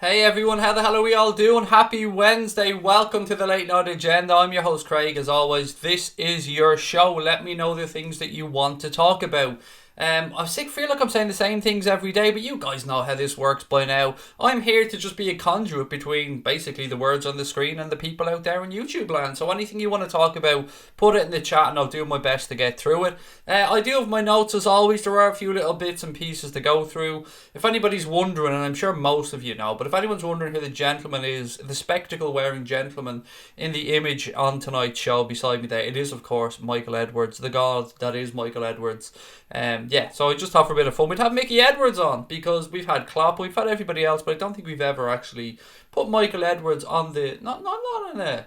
Hey everyone, how the hell are we all doing? Happy Wednesday, welcome to the Late Night Agenda. I'm your host Craig, as always. This is your show. Let me know the things that you want to talk about. I feel like I'm saying the same things every day, but you guys know how this works by now. I'm here to just be a conduit between basically the words on the screen and the people out there in YouTube land. So anything you want to talk about, put it in the chat and I'll do my best to get through it. I do have my notes as always. There are a few little bits and pieces to go through. If anybody's wondering, and I'm sure most of you know, but if anyone's wondering who the gentleman is, the spectacle wearing gentleman in the image on tonight's show beside me there, it is of course Michael Edwards, the god that is Michael Edwards. So I just thought for a bit of fun we'd have Mickey Edwards on, because we've had Klopp, we've had everybody else, but I don't think we've ever actually put Michael Edwards on the not on a,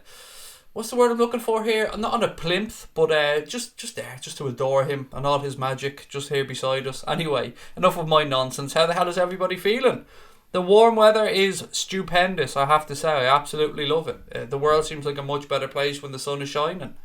what's the word I'm looking for here? Not on a plinth, but just there, just to adore him and all his magic, just here beside us. Anyway, enough of my nonsense. How the hell is everybody feeling? The warm weather is stupendous, I have to say. I absolutely love it. The world seems like a much better place when the sun is shining.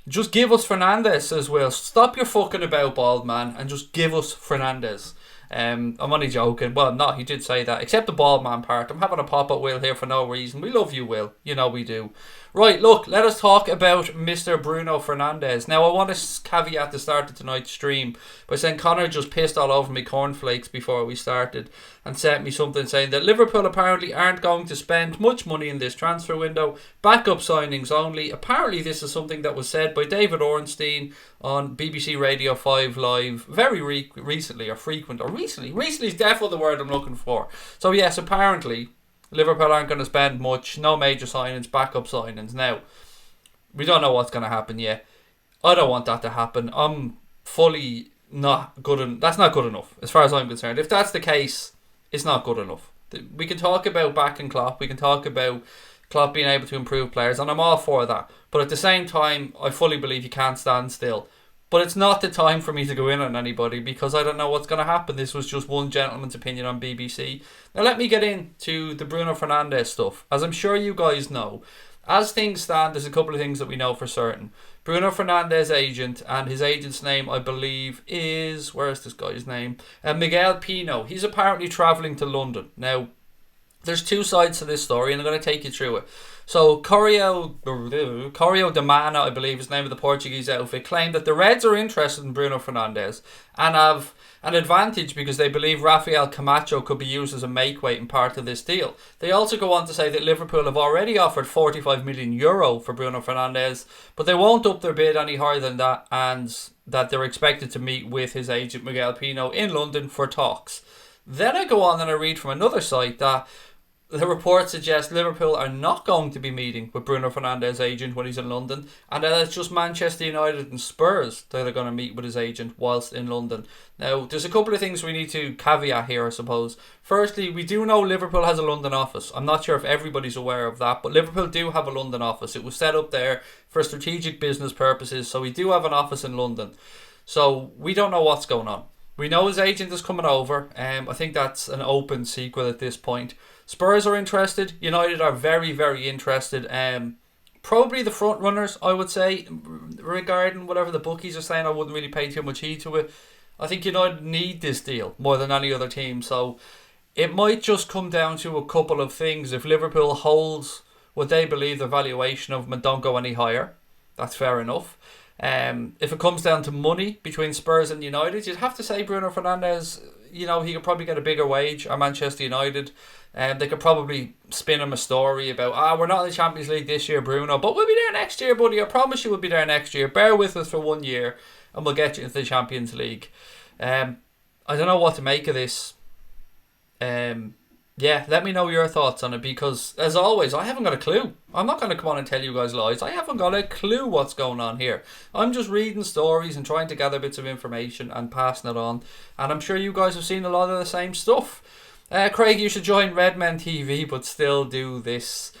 Just give us Fernandes as well. Stop your fucking about, bald man, and just give us Fernandes. I'm only joking. Well, no, he did say that. Except the bald man part. I'm having a pop at Will here for no reason. We love you, Will. You know we do. Right, look, let us talk about Mr. Bruno Fernandes. Now, I want to caveat the start of tonight's stream by saying Connor just pissed all over me cornflakes before we started and sent me something saying that Liverpool apparently aren't going to spend much money in this transfer window. Backup signings only. Apparently, this is something that was said by David Ornstein on BBC Radio 5 Live very recently, or frequent, or recently. Recently is definitely the word I'm looking for. So, yes, apparently Liverpool aren't going to spend much, no major signings, backup signings. Now, we don't know what's going to happen yet. I don't want that to happen. I'm fully not good enough. That's not good enough, as far as I'm concerned. If that's the case, it's not good enough. We can talk about backing Klopp, we can talk about Klopp being able to improve players, and I'm all for that. But at the same time, I fully believe you can't stand still. But it's not the time for me to go in on anybody, because I don't know what's going to happen. This was just one gentleman's opinion on BBC. Now let me get into the Bruno Fernandes stuff. As I'm sure you guys know, as things stand, there's a couple of things that we know for certain. Bruno Fernandes' agent, and his agent's name I believe is, where is this guy's name? Miguel Pino. He's apparently travelling to London. Now, there's two sides to this story and I'm going to take you through it. So Correio de Mana, I believe is the name of the Portuguese outfit, claimed that the Reds are interested in Bruno Fernandes and have an advantage because they believe Rafael Camacho could be used as a make-weight in part of this deal. They also go on to say that Liverpool have already offered €45 million for Bruno Fernandes, but they won't up their bid any higher than that, and that they're expected to meet with his agent Miguel Pino in London for talks. Then I go on and I read from another site that the report suggests Liverpool are not going to be meeting with Bruno Fernandes' agent when he's in London, and that it's just Manchester United and Spurs that are going to meet with his agent whilst in London. Now, there's a couple of things we need to caveat here, I suppose. Firstly, we do know Liverpool has a London office. I'm not sure if everybody's aware of that, but Liverpool do have a London office. It was set up there for strategic business purposes, so we do have an office in London. So we don't know what's going on. We know his agent is coming over. I think that's an open secret at this point. Spurs are interested. United are very, very interested. Probably the front runners, I would say, regarding whatever the bookies are saying. I wouldn't really pay too much heed to it. I think United need this deal more than any other team. So it might just come down to a couple of things. If Liverpool holds what they believe the valuation of him and don't go any higher, that's fair enough. If it comes down to money between Spurs and United, you'd have to say Bruno Fernandes, he could probably get a bigger wage at Manchester United. They could probably spin him a story about, we're not in the Champions League this year, Bruno, but we'll be there next year, buddy. I promise you we'll be there next year. Bear with us for 1 year and we'll get you into the Champions League. I don't know what to make of this. Let me know your thoughts on it, because as always, I haven't got a clue. I'm not going to come on and tell you guys lies. I haven't got a clue what's going on here. I'm just reading stories and trying to gather bits of information and passing it on, and I'm sure you guys have seen a lot of the same stuff. Craig, you should join Redmen TV but still do this.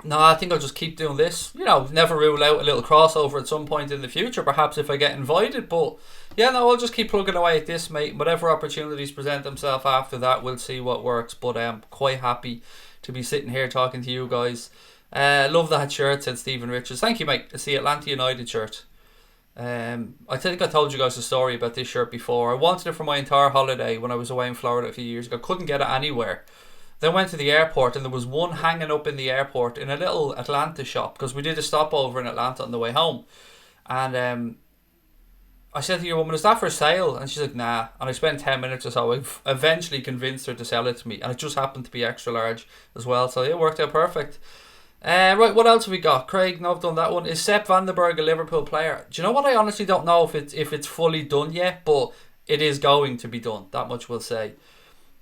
No, I think I'll just keep doing this. Never rule out a little crossover at some point in the future, perhaps if I get invited. But yeah, no, I'll just keep plugging away at this, mate. Whatever opportunities present themselves after that, we'll see what works. But I'm quite happy to be sitting here talking to you guys. Love that shirt, said Stephen Richards. Thank you, mate. It's the Atlanta United shirt. I think I told you guys a story about this shirt before. I wanted it for my entire holiday when I was away in Florida a few years ago. Couldn't get it anywhere. Then went to the airport and there was one hanging up in the airport in a little Atlanta shop because we did a stopover in Atlanta on the way home. And I said to your woman, is that for sale? And she's like, nah. And I spent 10 minutes or so. I eventually convinced her to sell it to me. And it just happened to be extra large as well. So it worked out perfect. Right, what else have we got? Craig, no, I've done that one. Is Sepp van den Berg a Liverpool player? Do you know what? I honestly don't know if it's fully done yet, but it is going to be done. That much we'll say.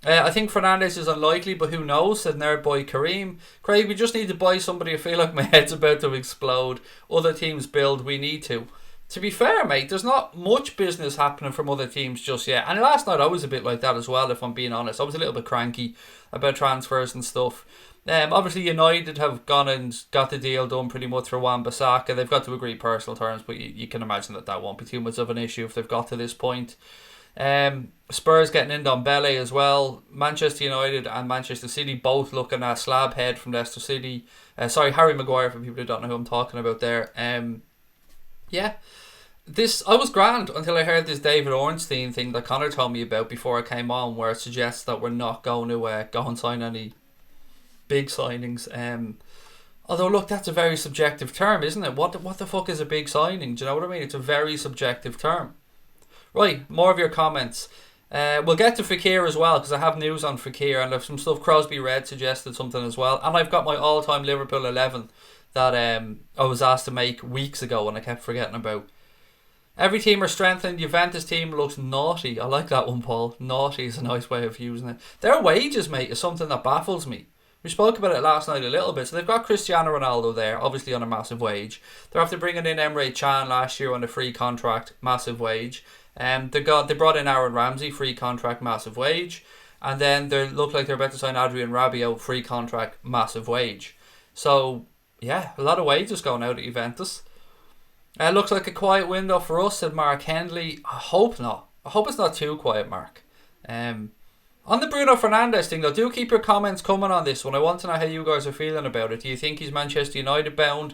I think Fernandes is unlikely, but who knows? Said nerd boy Kareem. Craig, we just need to buy somebody. I feel like my head's about to explode. Other teams build, we need to. To be fair, mate, there's not much business happening from other teams just yet. And last night I was a bit like that as well, if I'm being honest. I was a little bit cranky about transfers and stuff. Obviously United have gone and got the deal done pretty much for Wan-Bissaka. They've got to agree personal terms, but you can imagine that won't be too much of an issue if they've got to this point. Spurs getting in Ndombele as well. Manchester United and Manchester City both looking at slab head from Leicester City. Harry Maguire, for people who don't know who I'm talking about there. Yeah. I was grand until I heard this David Ornstein thing that Connor told me about before I came on, where it suggests that we're not going to go and sign any big signings. Although look, that's a very subjective term, isn't it? What the fuck is a big signing? Do you know what I mean? It's a very subjective term. Right, more of your comments. We'll get to Fekir as well, because I have news on Fekir and there's some stuff. Crosby Red suggested something as well, and I've got my all-time Liverpool 11 that I was asked to make weeks ago and I kept forgetting about. Every team are strengthened. Juventus team looks naughty. I like that one, Paul. Naughty is a nice way of using it. Their wages, mate, is something that baffles me. We spoke about it last night a little bit. So they've got Cristiano Ronaldo there, obviously on a massive wage. They're after bringing in Emre Can last year on a free contract, massive wage. They brought in Aaron Ramsey, free contract, massive wage. And then they look like they're about to sign Adrian Rabiot, free contract, massive wage. So, yeah, a lot of wages going out at Juventus. Looks like a quiet window for us, said Mark Hendley. I hope not. I hope it's not too quiet, Mark. On the Bruno Fernandes thing, though, do keep your comments coming on this one. I want to know how you guys are feeling about it. Do you think he's Manchester United bound?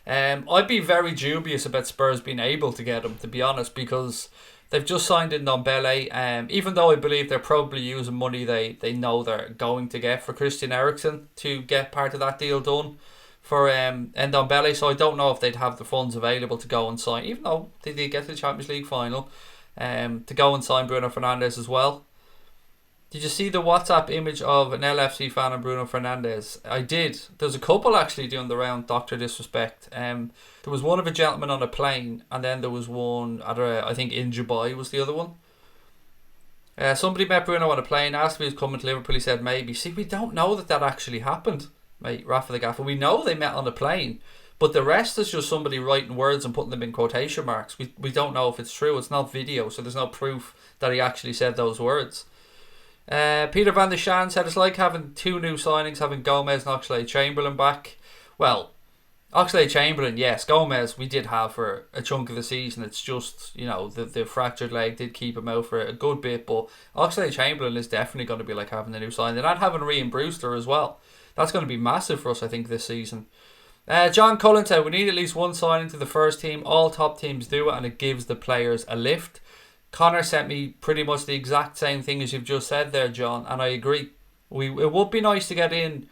I'd be very dubious about Spurs being able to get him, to be honest, because they've just signed in Ndombele. Even though I believe they're probably using money they know they're going to get for Christian Eriksen to get part of that deal done for Ndombele, so I don't know if they'd have the funds available to go and sign, even though they did get to the Champions League final, to go and sign Bruno Fernandes as well. Did you see the WhatsApp image of an LFC fan and Bruno Fernandes? I did. There's a couple actually doing the round, Dr. Disrespect. There was one of a gentleman on a plane, and then there was one at I think in Dubai was the other one. Somebody met Bruno on a plane, asked if he was coming to Liverpool. He said maybe. See, we don't know that actually happened, mate. Rafa the Gaffer. We know they met on a plane, but the rest is just somebody writing words and putting them in quotation marks. We don't know if it's true. It's not video, so there's no proof that he actually said those words. Peter Van der Shan said it's like having two new signings, having Gomez and Oxlade-Chamberlain back. Well, Oxlade-Chamberlain, yes. Gomez we did have for a chunk of the season. It's just, the fractured leg did keep him out for a good bit, but Oxlade-Chamberlain is definitely going to be like having a new signing, and having Ryan Brewster as well. That's going to be massive for us, I think, this season. John Cullen said we need at least one signing to the first team. All top teams do it, and it gives the players a lift. Connor sent me pretty much the exact same thing as you've just said there, John, and I agree. It would be nice to get in,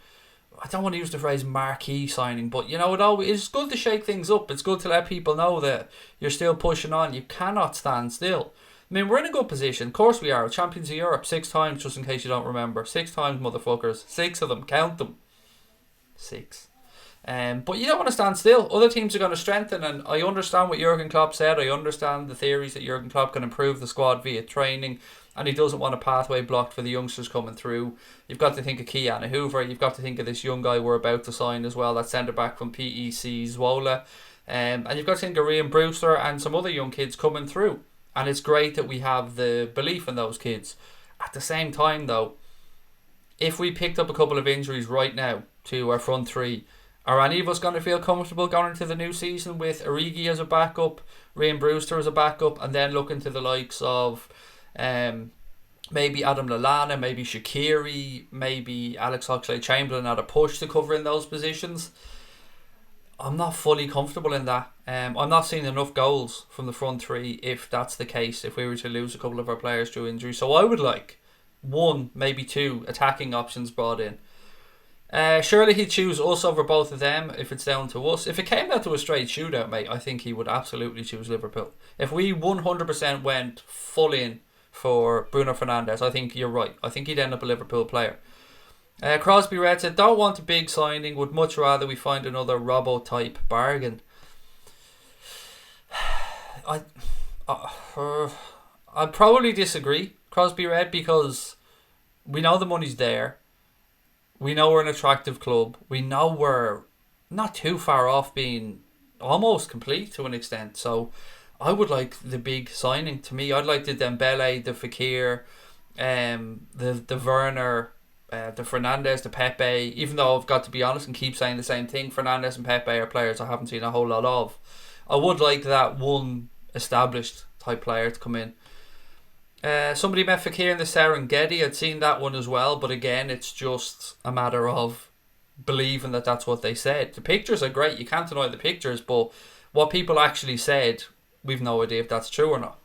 I don't want to use the phrase marquee signing, but it's good to shake things up. It's good to let people know that you're still pushing on. You cannot stand still. I mean, we're in a good position. Of course we are. Champions of Europe 6 times, just in case you don't remember. 6 times, motherfuckers. 6 of them. Count them. 6. But you don't want to stand still. Other teams are going to strengthen, and I understand what Jurgen Klopp said. I understand the theories that Jurgen Klopp can improve the squad via training, and he doesn't want a pathway blocked for the youngsters coming through. You've got to think of Keanu Hoover. You've got to think of this young guy we're about to sign as well, that centre back from PEC Zwolle. And you've got to think of Ryan Brewster and some other young kids coming through. And it's great that we have the belief in those kids. At the same time, though, if we picked up a couple of injuries right now to our front three, are any of us going to feel comfortable going into the new season with Origi as a backup, Ryan Brewster as a backup, and then looking to the likes of maybe Adam Lallana, maybe Shaqiri, maybe Alex Oxlade-Chamberlain at a push to cover in those positions? I'm not fully comfortable in that. I'm not seeing enough goals from the front three if that's the case, if we were to lose a couple of our players through injury. So I would like one, maybe two attacking options brought in. Surely he'd choose us over both of them if it's down to us. If it came down to a straight shootout, mate, I think he would absolutely choose Liverpool. If we 100% went full in for Bruno Fernandes, I think you're right. I think he'd end up a Liverpool player. Crosby Red said, don't want a big signing, would much rather we find another Robbo-type bargain. I'd probably disagree, Crosby Red, because we know the money's there. We know we're an attractive club. We know we're not too far off being almost complete to an extent. So I would like the big signing. To me, I'd like the Dembele, the Fekir, the Werner, the Fernandes, the Pepe. Even though I've got to be honest and keep saying the same thing, Fernandes and Pepe are players I haven't seen a whole lot of. I would like that one established type player to come in. Somebody met Fekir in the Serengeti. I'd seen that one as well, but again, it's just a matter of believing that that's what they said. The pictures are great, you can't deny the pictures, but what people actually said, we've no idea if that's true or not.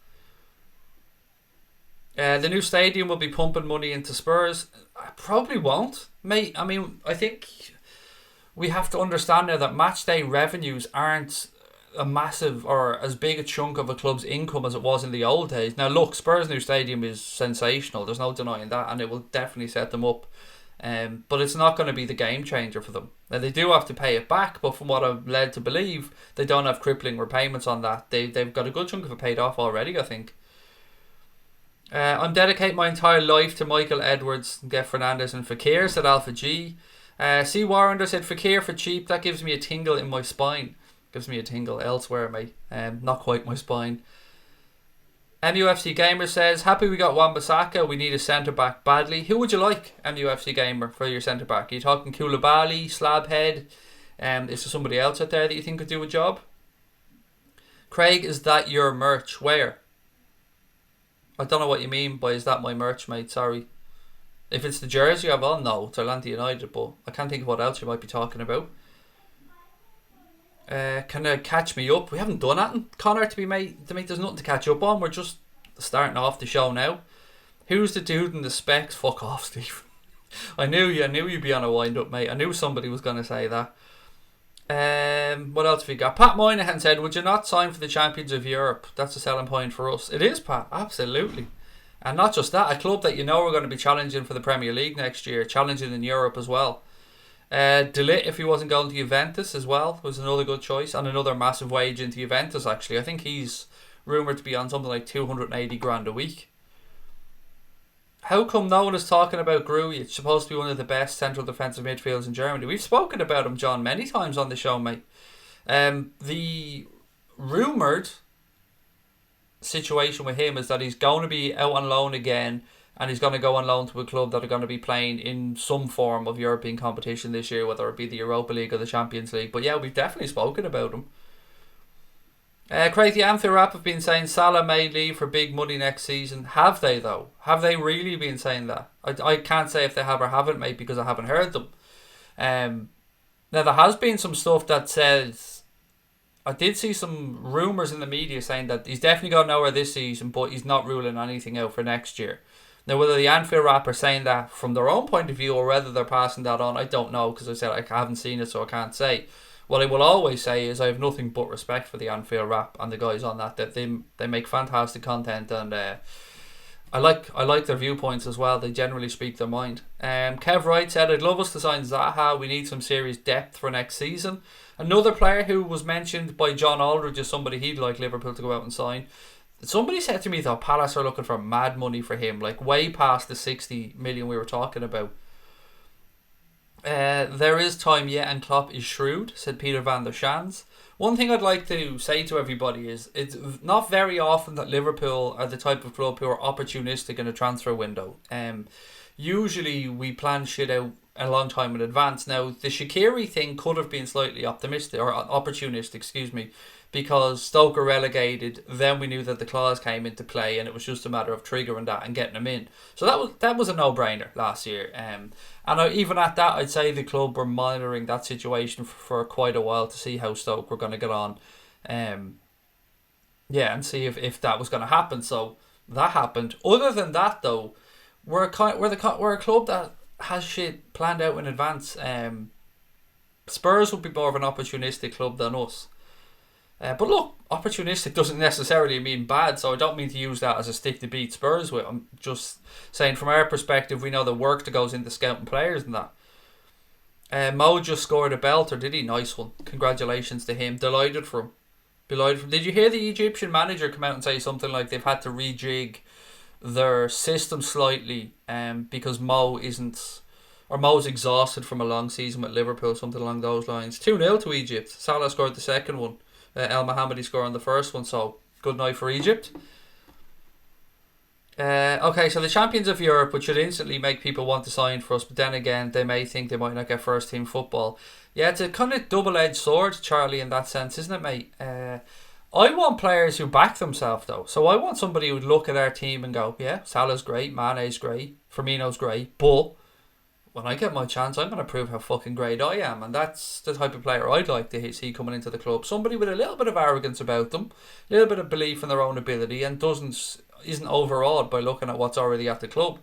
The new stadium will be pumping money into Spurs. I probably won't, mate. I mean, I think we have to understand now that match day revenues aren't a massive or as big a chunk of a club's income as it was in the old days. Now look, Spurs' new stadium is sensational, there's no denying that, and it will definitely set them up, but it's not going to be the game changer for them. Now they do have to pay it back, but from what I'm led to believe, they don't have crippling repayments on that. They've got a good chunk of it paid off already, I think. I'm dedicating my entire life to Michael Edwards and get Fernandes and Fekir, said Alpha G. C. Warrender said Fekir for cheap, that gives me a tingle in my spine. Gives me a tingle elsewhere, mate. Not quite my spine. MUFC Gamer says, happy we got Wan-Bissaka. We need a centre-back badly. Who would you like, MUFC Gamer, for your centre-back? Are you talking Koulibaly, Slabhead? Is there somebody else out there that you think could do a job? Craig, is that your merch? Where? I don't know what you mean by is that my merch, mate. Sorry. If it's the jersey I've on, no. It's Atlanta United, but I can't think of what else you might be talking about. Can you catch me up? We haven't done anything, Connor, to make there's nothing to catch up on. We're just starting off the show now. Who's the dude in the specs? Fuck off, Steve. I knew you'd be on a wind up, mate. I knew somebody was going to say that. What else have we got? Pat Moynihan said, would you not sign for the Champions of Europe? That's a selling point for us. It is, Pat, absolutely. And not just that, a club that you know we're going to be challenging for the Premier League next year, challenging in Europe as well. De Ligt, if he wasn't going to Juventus as well, was another good choice, and another massive wage into Juventus actually. I think he's rumoured to be on something like 280 grand a week. How come no one is talking about Gruy? It's supposed to be one of the best central defensive midfielders in Germany. We've spoken about him, John, many times on the show, mate. The rumoured situation with him is that he's going to be out on loan again, and he's going to go on loan to a club that are going to be playing in some form of European competition this year, whether it be the Europa League or the Champions League. But yeah, we've definitely spoken about him. Craig, the Anfield Rap have been saying Salah may leave for big money next season. Have they, though? Have they really been saying that? I can't say if they have or haven't, mate, because I haven't heard them. Now, there has been some stuff that says... I did see some rumours in the media saying that he's definitely going nowhere this season, but he's not ruling anything out for next year. Now, whether the Anfield Rap are saying that from their own point of view or whether they're passing that on, I don't know, because I said I haven't seen it, so I can't say. What I will always say is I have nothing but respect for the Anfield Rap and the guys on that they make fantastic content, and I like their viewpoints as well. They generally speak their mind. Kev Wright said, I'd love us to sign Zaha. We need some serious depth for next season. Another player who was mentioned by John Aldridge as somebody he'd like Liverpool to go out and sign. Somebody said to me that Palace are looking for mad money for him, like way past the 60 million we were talking about. There is time yet, and Klopp is shrewd, said Peter van der Shans. One thing I'd like to say to everybody is it's not very often that Liverpool are the type of club who are opportunistic in a transfer window. Usually we plan shit out a long time in advance. Now, the Shaqiri thing could have been slightly optimistic or opportunistic, because Stoke were relegated. Then we knew that the clause came into play, and it was just a matter of triggering that and getting them in. So that was a no-brainer last year. Even at that, I'd say the club were monitoring that situation for quite a while to see how Stoke were going to get on. And see if that was going to happen. So that happened. Other than that, though, we're a club that has shit planned out in advance. Spurs would be more of an opportunistic club than us. But look, opportunistic doesn't necessarily mean bad, so I don't mean to use that as a stick to beat Spurs with. I'm just saying from our perspective, we know the work that goes into scouting players and that. Mo just scored a belter, did he? Nice one. Congratulations to him. Delighted for him. Did you hear the Egyptian manager come out and say something like they've had to rejig their system slightly because Mo's exhausted from a long season with Liverpool, something along those lines. 2-0 to Egypt. Salah scored the second one. El Mohammadi scored on the first one, so good night for Egypt. Okay, so the champions of Europe, which should instantly make people want to sign for us, but then again, they may think they might not get first team football. Yeah, it's a kind of double-edged sword, Charlie, in that sense, isn't it, mate? I want players who back themselves, though. So I want somebody who'd look at our team and go, yeah, Salah's great, Mane's great, Firmino's great, but when I get my chance, I'm going to prove how fucking great I am. And that's the type of player I'd like to see coming into the club. Somebody with a little bit of arrogance about them, a little bit of belief in their own ability, and isn't overawed by looking at what's already at the club.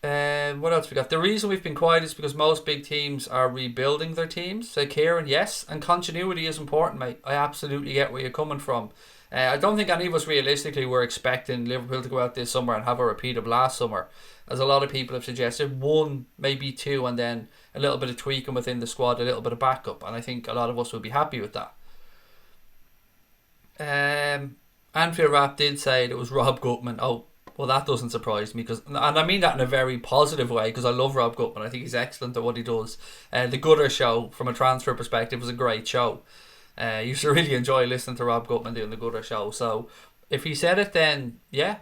What else we got? The reason we've been quiet is because most big teams are rebuilding their teams. Say Kieran, yes, and continuity is important, mate. I absolutely get where you're coming from. I don't think any of us realistically were expecting Liverpool to go out this summer and have a repeat of last summer, as a lot of people have suggested. 1, maybe 2, and then a little bit of tweaking within the squad, a little bit of backup, and I think a lot of us would be happy with that. Anfield Rap did say it was Rob Gutman. Oh, well, that doesn't surprise me, and I mean that in a very positive way, because I love Rob Gutman. I think he's excellent at what he does. The Gutter Show, from a transfer perspective, was a great show. I used to really enjoy listening to Rob Gutman doing the Gutter Show. So if he said it, then yeah,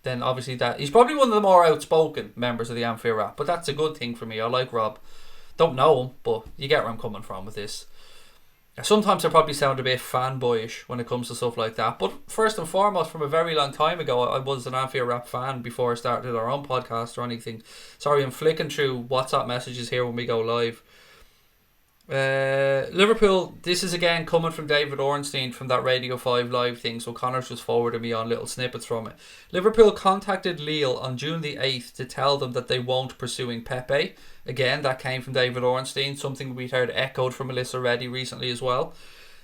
then obviously that he's probably one of the more outspoken members of the Anfield Rap. But that's a good thing for me. I like Rob. Don't know him, but you get where I'm coming from with this. Sometimes I probably sound a bit fanboyish when it comes to stuff like that. But first and foremost, from a very long time ago, I was an Anfield Rap fan before I started our own podcast or anything. Sorry, I'm flicking through WhatsApp messages here when we go live. Liverpool, this is again coming from David Ornstein from that Radio 5 live thing, so Connor's just forwarded me on little snippets from it. Liverpool contacted Lille on June the 8th to tell them that they won't pursuing Pepe. Again, that came from David Ornstein, something we'd heard echoed from Melissa Reddy recently as well.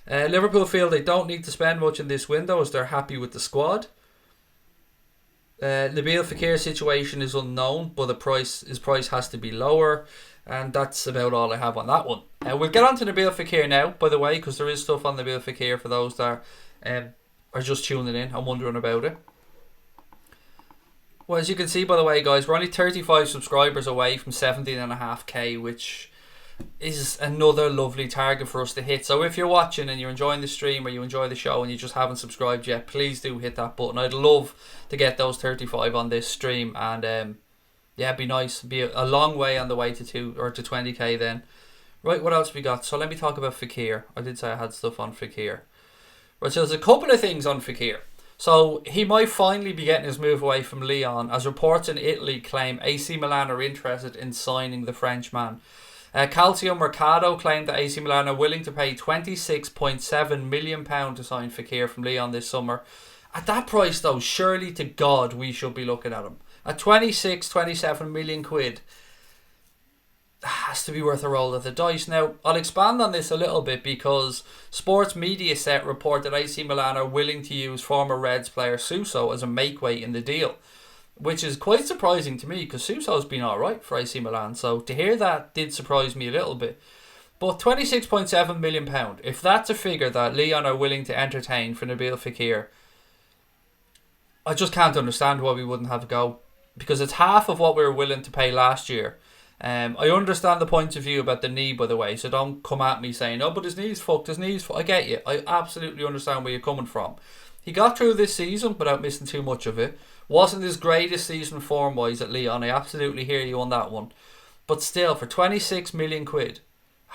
Liverpool feel they don't need to spend much in this window as they're happy with the squad. Nabil Fekir's situation is unknown, but his price has to be lower. And that's about all I have on that one. We'll get on to Nabil Fekir now, by the way, because there is stuff on Nabil Fekir for those that are just tuning in and wondering about it. Well, as you can see, by the way, guys, we're only 35 subscribers away from 17.5k, which is another lovely target for us to hit. So if you're watching and you're enjoying the stream or you enjoy the show and you just haven't subscribed yet, please do hit that button. I'd love to get those 35 on this stream, and yeah, it'd be nice. It'd be a long way on the way to 20k then. Right, what else we got? So let me talk about Fekir. I did say I had stuff on Fekir. Right, so there's a couple of things on Fekir. So he might finally be getting his move away from Lyon, as reports in Italy claim AC Milan are interested in signing the Frenchman. Calcio Mercato claimed that AC Milan are willing to pay £26.7 million to sign Fekir from Lyon this summer. At that price, though, surely to God we should be looking at him. At 27 million quid, that has to be worth a roll of the dice. Now, I'll expand on this a little bit because Sports Media Set report that AC Milan are willing to use former Reds player Suso as a makeweight in the deal, which is quite surprising to me because Suso's been alright for AC Milan. So to hear that did surprise me a little bit. But £26.7 million, if that's a figure that Lyon are willing to entertain for Nabil Fekir, I just can't understand why we wouldn't have a go, because it's half of what we were willing to pay last year. I understand the point of view about the knee, by the way, so don't come at me saying, oh, but his knee's fucked, I get you. I absolutely understand where you're coming from. He got through this season without missing too much of it. Wasn't his greatest season form-wise at Lyon. I absolutely hear you on that one. But still, for 26 million quid,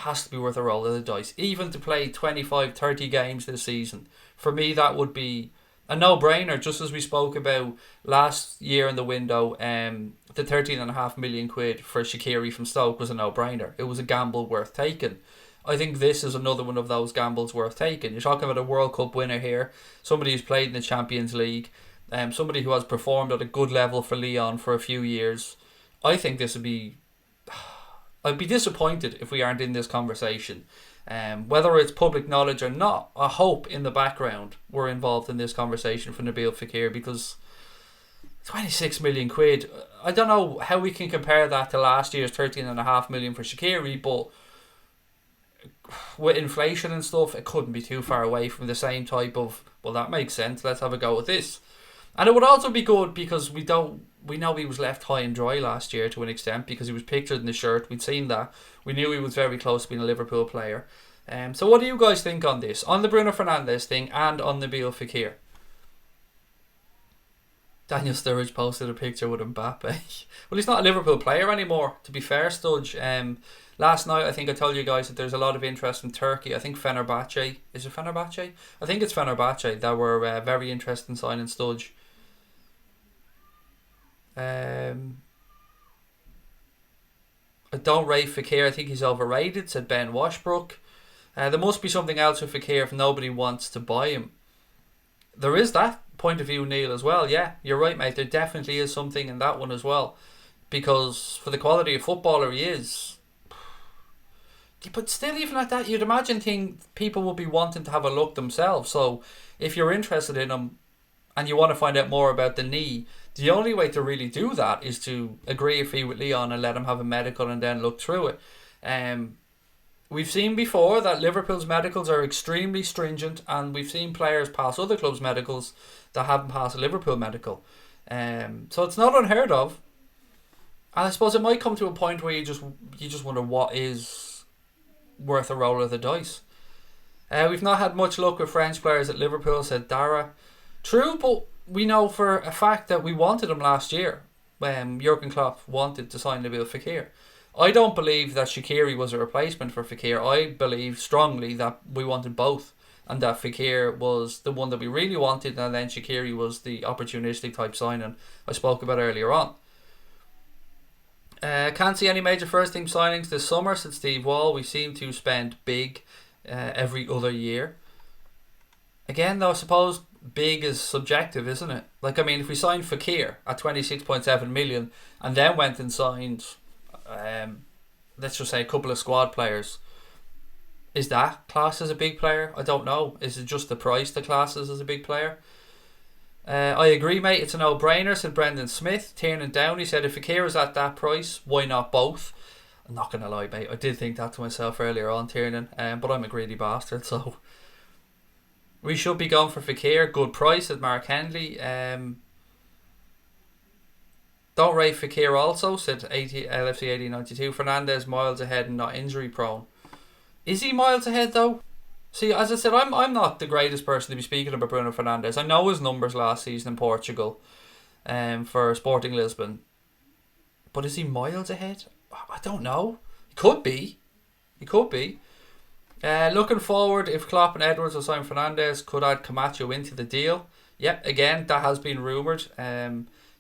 has to be worth a roll of the dice. Even to play 25, 30 games this season, for me that would be a no-brainer. Just as we spoke about last year in the window, the 13.5 million quid for Shaqiri from Stoke was a no-brainer. It was a gamble worth taking. I think this is another one of those gambles worth taking. You're talking about a World Cup winner here, somebody who's played in the Champions League, somebody who has performed at a good level for Lyon for a few years. I think this would be... I'd be disappointed if we aren't in this conversation. Whether it's public knowledge or not, I hope in the background we're involved in this conversation for Nabil Fekir, because 26 million quid, I don't know how we can compare that to last year's 13.5 million for Shaqiri, but with inflation and stuff, it couldn't be too far away from the same type of, well, that makes sense, let's have a go with this. And it would also be good because we know he was left high and dry last year to an extent, because he was pictured in the shirt. We'd seen that. We knew he was very close to being a Liverpool player. So what do you guys think on this? On the Bruno Fernandes thing and on Nabil Fekir? Daniel Sturridge posted a picture with Mbappe. Well, he's not a Liverpool player anymore, to be fair, Studge. Last night, I think I told you guys that there's a lot of interest in Turkey. I think Fenerbahce. Is it Fenerbahce? I think it's Fenerbahce that were very interested in signing Studge. I don't rate Fekir. I think he's overrated, said Ben Washbrook. There must be something else with Fekir if nobody wants to buy him. There is that point of view, Neil, as well. Yeah, you're right, mate. There definitely is something in that one as well. Because for the quality of footballer he is... But still, even at that, you'd imagine people would be wanting to have a look themselves. So if you're interested in him and you want to find out more about the knee, the only way to really do that is to agree a fee with Lyon and let him have a medical and then look through it. We've seen before that Liverpool's medicals are extremely stringent, and we've seen players pass other clubs' medicals that haven't passed a Liverpool medical. So it's not unheard of. And I suppose it might come to a point where you just wonder what is worth a roll of the dice. We've not had much luck with French players at Liverpool, said Dara. True, but we know for a fact that we wanted him last year when Jurgen Klopp wanted to sign Nabil Fekir. I don't believe that Shaqiri was a replacement for Fekir. I believe strongly that we wanted both, and that Fekir was the one that we really wanted, and then Shaqiri was the opportunistic type signing I spoke about earlier on. Can't see any major first team signings this summer, said Steve Wall. We seem to spend big every other year. Again, though, I suppose big is subjective, isn't it? Like, I mean, if we signed Fekir at 26.7 million and then went and signed, let's just say a couple of squad players, is that classed as a big player? I don't know. Is it just the price that classes as a big player? I agree, mate. It's a no-brainer, said Brendan Smith. Tiernan Downey said, if Fekir is at that price, why not both? I'm not going to lie, mate. I did think that to myself earlier on, Tiernan. But I'm a greedy bastard, so... We should be going for Fekir. Good price, said Mark Henley. Don't rate Fekir also, said LFC 1892. Fernandes miles ahead and not injury prone. Is he miles ahead though? See, as I said, I'm not the greatest person to be speaking about Bruno Fernandes. I know his numbers last season in Portugal for Sporting Lisbon. But is he miles ahead? I don't know. He could be. Looking forward, if Klopp and Edwards will sign Fernandes, could add Camacho into the deal. Yep, again, that has been rumoured.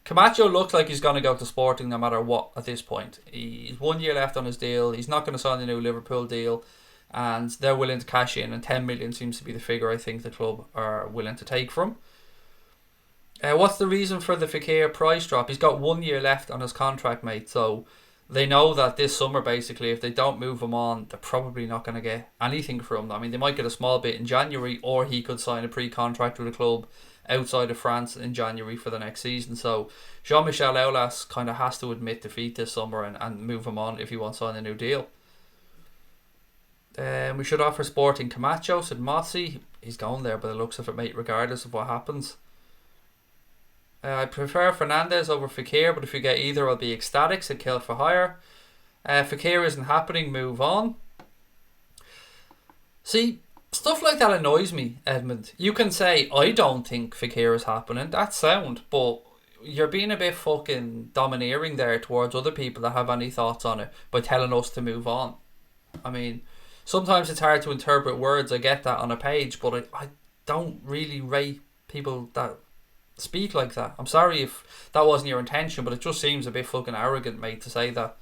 Camacho looks like he's going to go to Sporting no matter what at this point. He's 1 year left on his deal. He's not going to sign the new Liverpool deal, and they're willing to cash in, and 10 million seems to be the figure I think the club are willing to take from. What's the reason for the Fekir price drop? He's got 1 year left on his contract, mate, so they know that this summer, basically, if they don't move him on, they're probably not going to get anything from him. I mean, they might get a small bit in January, or he could sign a pre-contract with a club outside of France in January for the next season. So Jean-Michel Aulas kind of has to admit defeat this summer and move him on if he wants to sign a new deal. We should offer Sporting Camacho, said Mossy. He's going there by the looks of it, mate, regardless of what happens. I prefer Fernandes over Fekir, but if you get either, I'll be ecstatic, said Kill for Hire. Fekir isn't happening, move on. See, stuff like that annoys me, Edmund. You can say, I don't think Fekir is happening, that's sound, but you're being a bit fucking domineering there towards other people that have any thoughts on it by telling us to move on. I mean, sometimes it's hard to interpret words. I get that on a page, but I don't really rate people that speak like that. I'm sorry if that wasn't your intention, but it just seems a bit fucking arrogant, mate, to say that.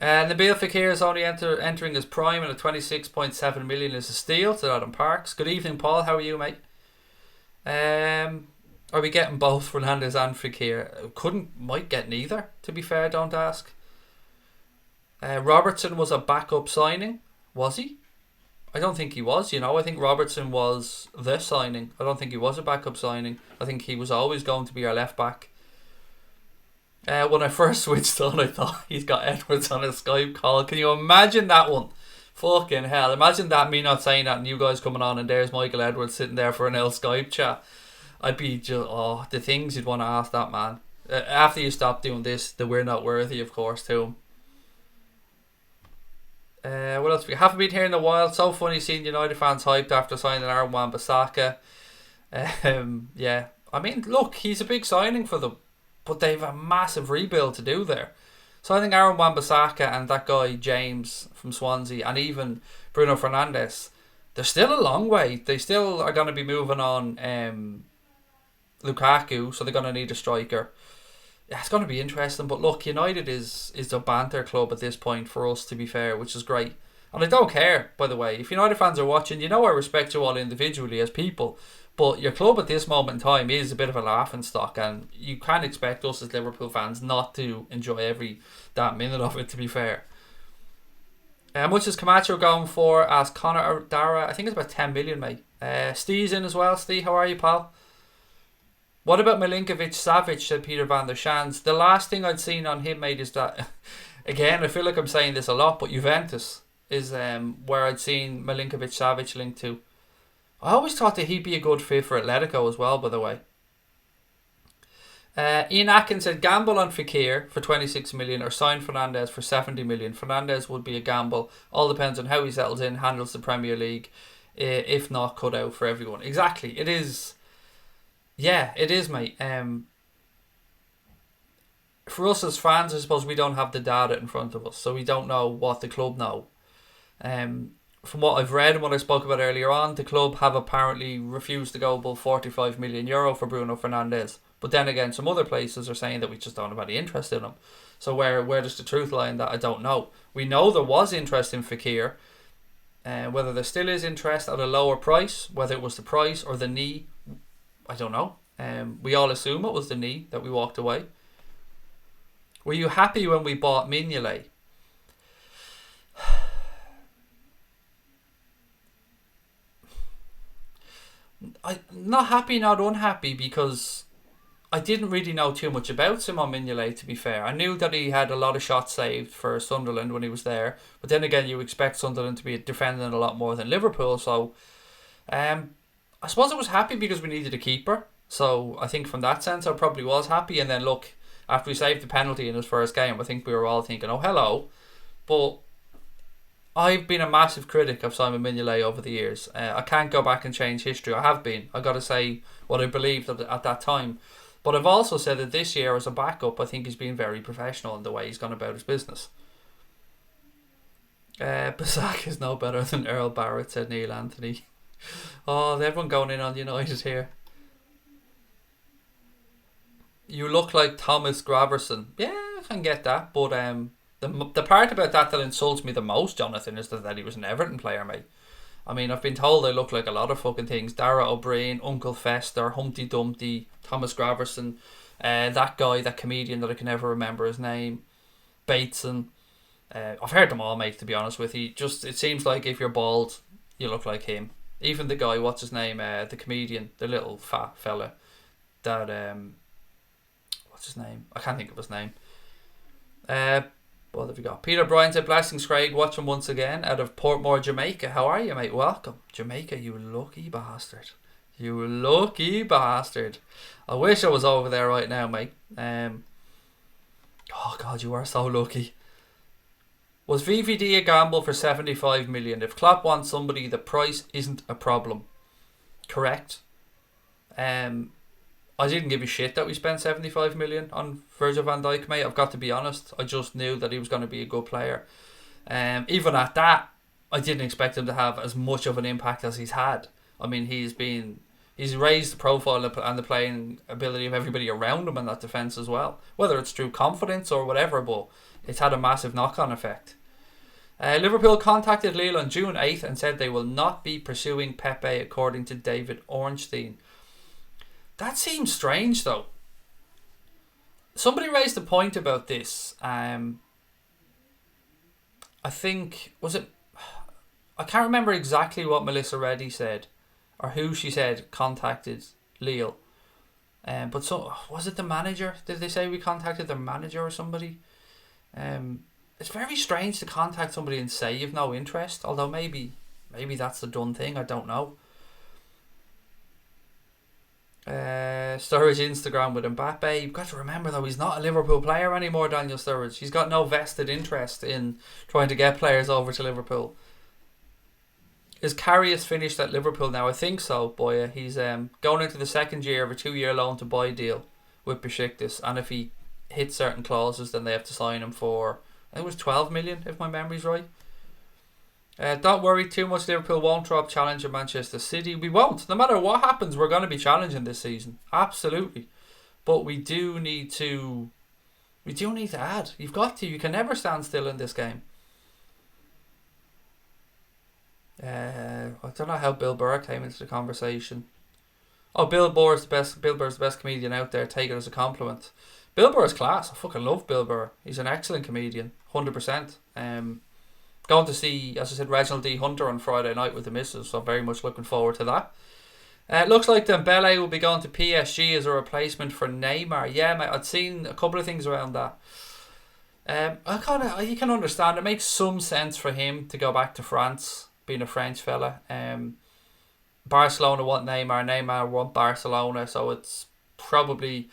Nabil Fekir is only entering his prime, and at 26.7 million is a steal to Adam Parks. Good evening, Paul. How are you, mate? Are we getting both Fernandes and Fekir? Might get neither, to be fair, don't ask. Robertson was a backup signing. Was he? I don't think he was, I think Robertson was the signing. I don't think he was a backup signing. I think he was always going to be our left back. When I first switched on, I thought he's got Edwards on a Skype call. Can you imagine that one? Fucking hell. Imagine that, me not saying that and you guys coming on and there's Michael Edwards sitting there for an L Skype chat. I'd be just, the things you'd want to ask that man. After you stop doing this, the we're not worthy, of course, to him. What else? We haven't been here in a while. So funny seeing United fans hyped after signing Aaron Wan-Bissaka. Yeah. I mean, look, he's a big signing for them, but they've a massive rebuild to do there. So I think Aaron Wan-Bissaka and that guy James from Swansea and even Bruno Fernandes, they're still a long way. They still are going to be moving on Lukaku, so they're going to need a striker. Yeah, it's going to be interesting. But look, United is a banter club at this point for us, to be fair, which is great. And I don't care, by the way. If United fans are watching, I respect you all individually as people. But your club at this moment in time is a bit of a laughing stock, and you can't expect us as Liverpool fans not to enjoy every damn minute of it, to be fair. How much is Camacho going for? Asked Connor Dara. I think it's about 10 million, mate. Steve's in as well. Steve, how are you, pal? What about Milinkovic Savic, said Peter van der Shans. The last thing I'd seen on him, mate, is that, again, I feel like I'm saying this a lot, but Juventus is where I'd seen Milinkovic Savic linked to. I always thought that he'd be a good fit for Atletico as well, by the way. Ian Atkins said gamble on Fekir for 26 million or sign Fernandes for 70 million. Fernandes would be a gamble. All depends on how he settles in, handles the Premier League. If not, cut out for everyone. Exactly. It is. Yeah, it is, mate. For us as fans, I suppose we don't have the data in front of us, so we don't know what the club know. From what I've read and what I spoke about earlier on, the club have apparently refused to go above 45 million euro for Bruno Fernandes. But then again, some other places are saying that we just don't have any interest in him. So where does the truth lie in that? I don't know. We know there was interest in Fekir. Whether there still is interest at a lower price, whether it was the price or the knee, I don't know. We all assume it was the knee that we walked away. Were you happy when we bought Mignolet? I'm not happy, not unhappy, because I didn't really know too much about Simon Mignolet, to be fair. I knew that he had a lot of shots saved for Sunderland when he was there, but then again, you expect Sunderland to be defending a lot more than Liverpool, so I suppose I was happy because we needed a keeper. So I think from that sense I probably was happy. And then look, after we saved the penalty in his first game, I think we were all thinking, oh hello. But I've been a massive critic of Simon Mignolet over the years. I can't go back and change history. I have been. I got to say what I believed at that time. But I've also said that this year as a backup, I think he's been very professional in the way he's gone about his business. Basak is no better than Earl Barrett, said Neil Anthony. Oh, everyone going in on United here. You look like Thomas Graverson. Yeah, I can get that. But the part about that insults me the most, Jonathan, is that he was an Everton player, mate. I mean, I've been told I look like a lot of fucking things. Dara O'Brien, Uncle Fester, Humpty Dumpty, Thomas Graverson, that guy, that comedian that I can never remember his name, Bateson. I've heard them all, mate, to be honest with you. Just, it seems like if you're bald, you look like him. Even the guy, what's his name, the comedian, the little fat fella, that, what's his name? I can't think of his name. What have we got? Peter Bryan said, blessings Craig, watching once again out of Portmore, Jamaica. How are you, mate? Welcome. Jamaica, you lucky bastard. You lucky bastard. I wish I was over there right now, mate. Oh God, you are so lucky. Was VVD a gamble for 75 million? If Klopp wants somebody, the price isn't a problem. Correct. I didn't give a shit that we spent 75 million on Virgil van Dijk, mate. I've got to be honest. I just knew that he was going to be a good player. Even at that, I didn't expect him to have as much of an impact as he's had. I mean, he's raised the profile and the playing ability of everybody around him in that defence as well. Whether it's through confidence or whatever, but it's had a massive knock-on effect. Liverpool contacted Lille on June 8th and said they will not be pursuing Pepe, according to David Ornstein. That seems strange, though. Somebody raised a point about this. I think, I can't remember exactly what Melissa Reddy said, or who she said contacted Lille. But was it the manager? Did they say we contacted their manager or somebody? It's very strange to contact somebody and say you've no interest, although maybe that's the done thing, I don't know. Sturridge Instagram with Mbappe. You've got to remember though, he's not a Liverpool player anymore, Daniel Sturridge. He's got no vested interest in trying to get players over to Liverpool. Is Karius finished at Liverpool now? I think so, Boya. He's going into the second year of a 2-year loan to buy deal with Besiktas, and if he hits certain clauses, then they have to sign him for, I think it was 12 million, if my memory's right. Don't worry too much, Liverpool won't drop challenge at Manchester City. We won't. No matter what happens, we're going to be challenging this season. Absolutely. But we do need to add. You've got to. You can never stand still in this game. I don't know how Bill Burr came into the conversation. Oh, Bill Burr's the best comedian out there. Take it as a compliment. Bill Burr's class. I fucking love Bill Burr. He's an excellent comedian. 100%. Going to see, as I said, Reginald D. Hunter on Friday night with the missus, so very much looking forward to that. It looks like Dembele will be going to PSG as a replacement for Neymar. Yeah, mate, I'd seen a couple of things around that. You can understand, it makes some sense for him to go back to France, being a French fella. Barcelona want Neymar want Barcelona, so it's probably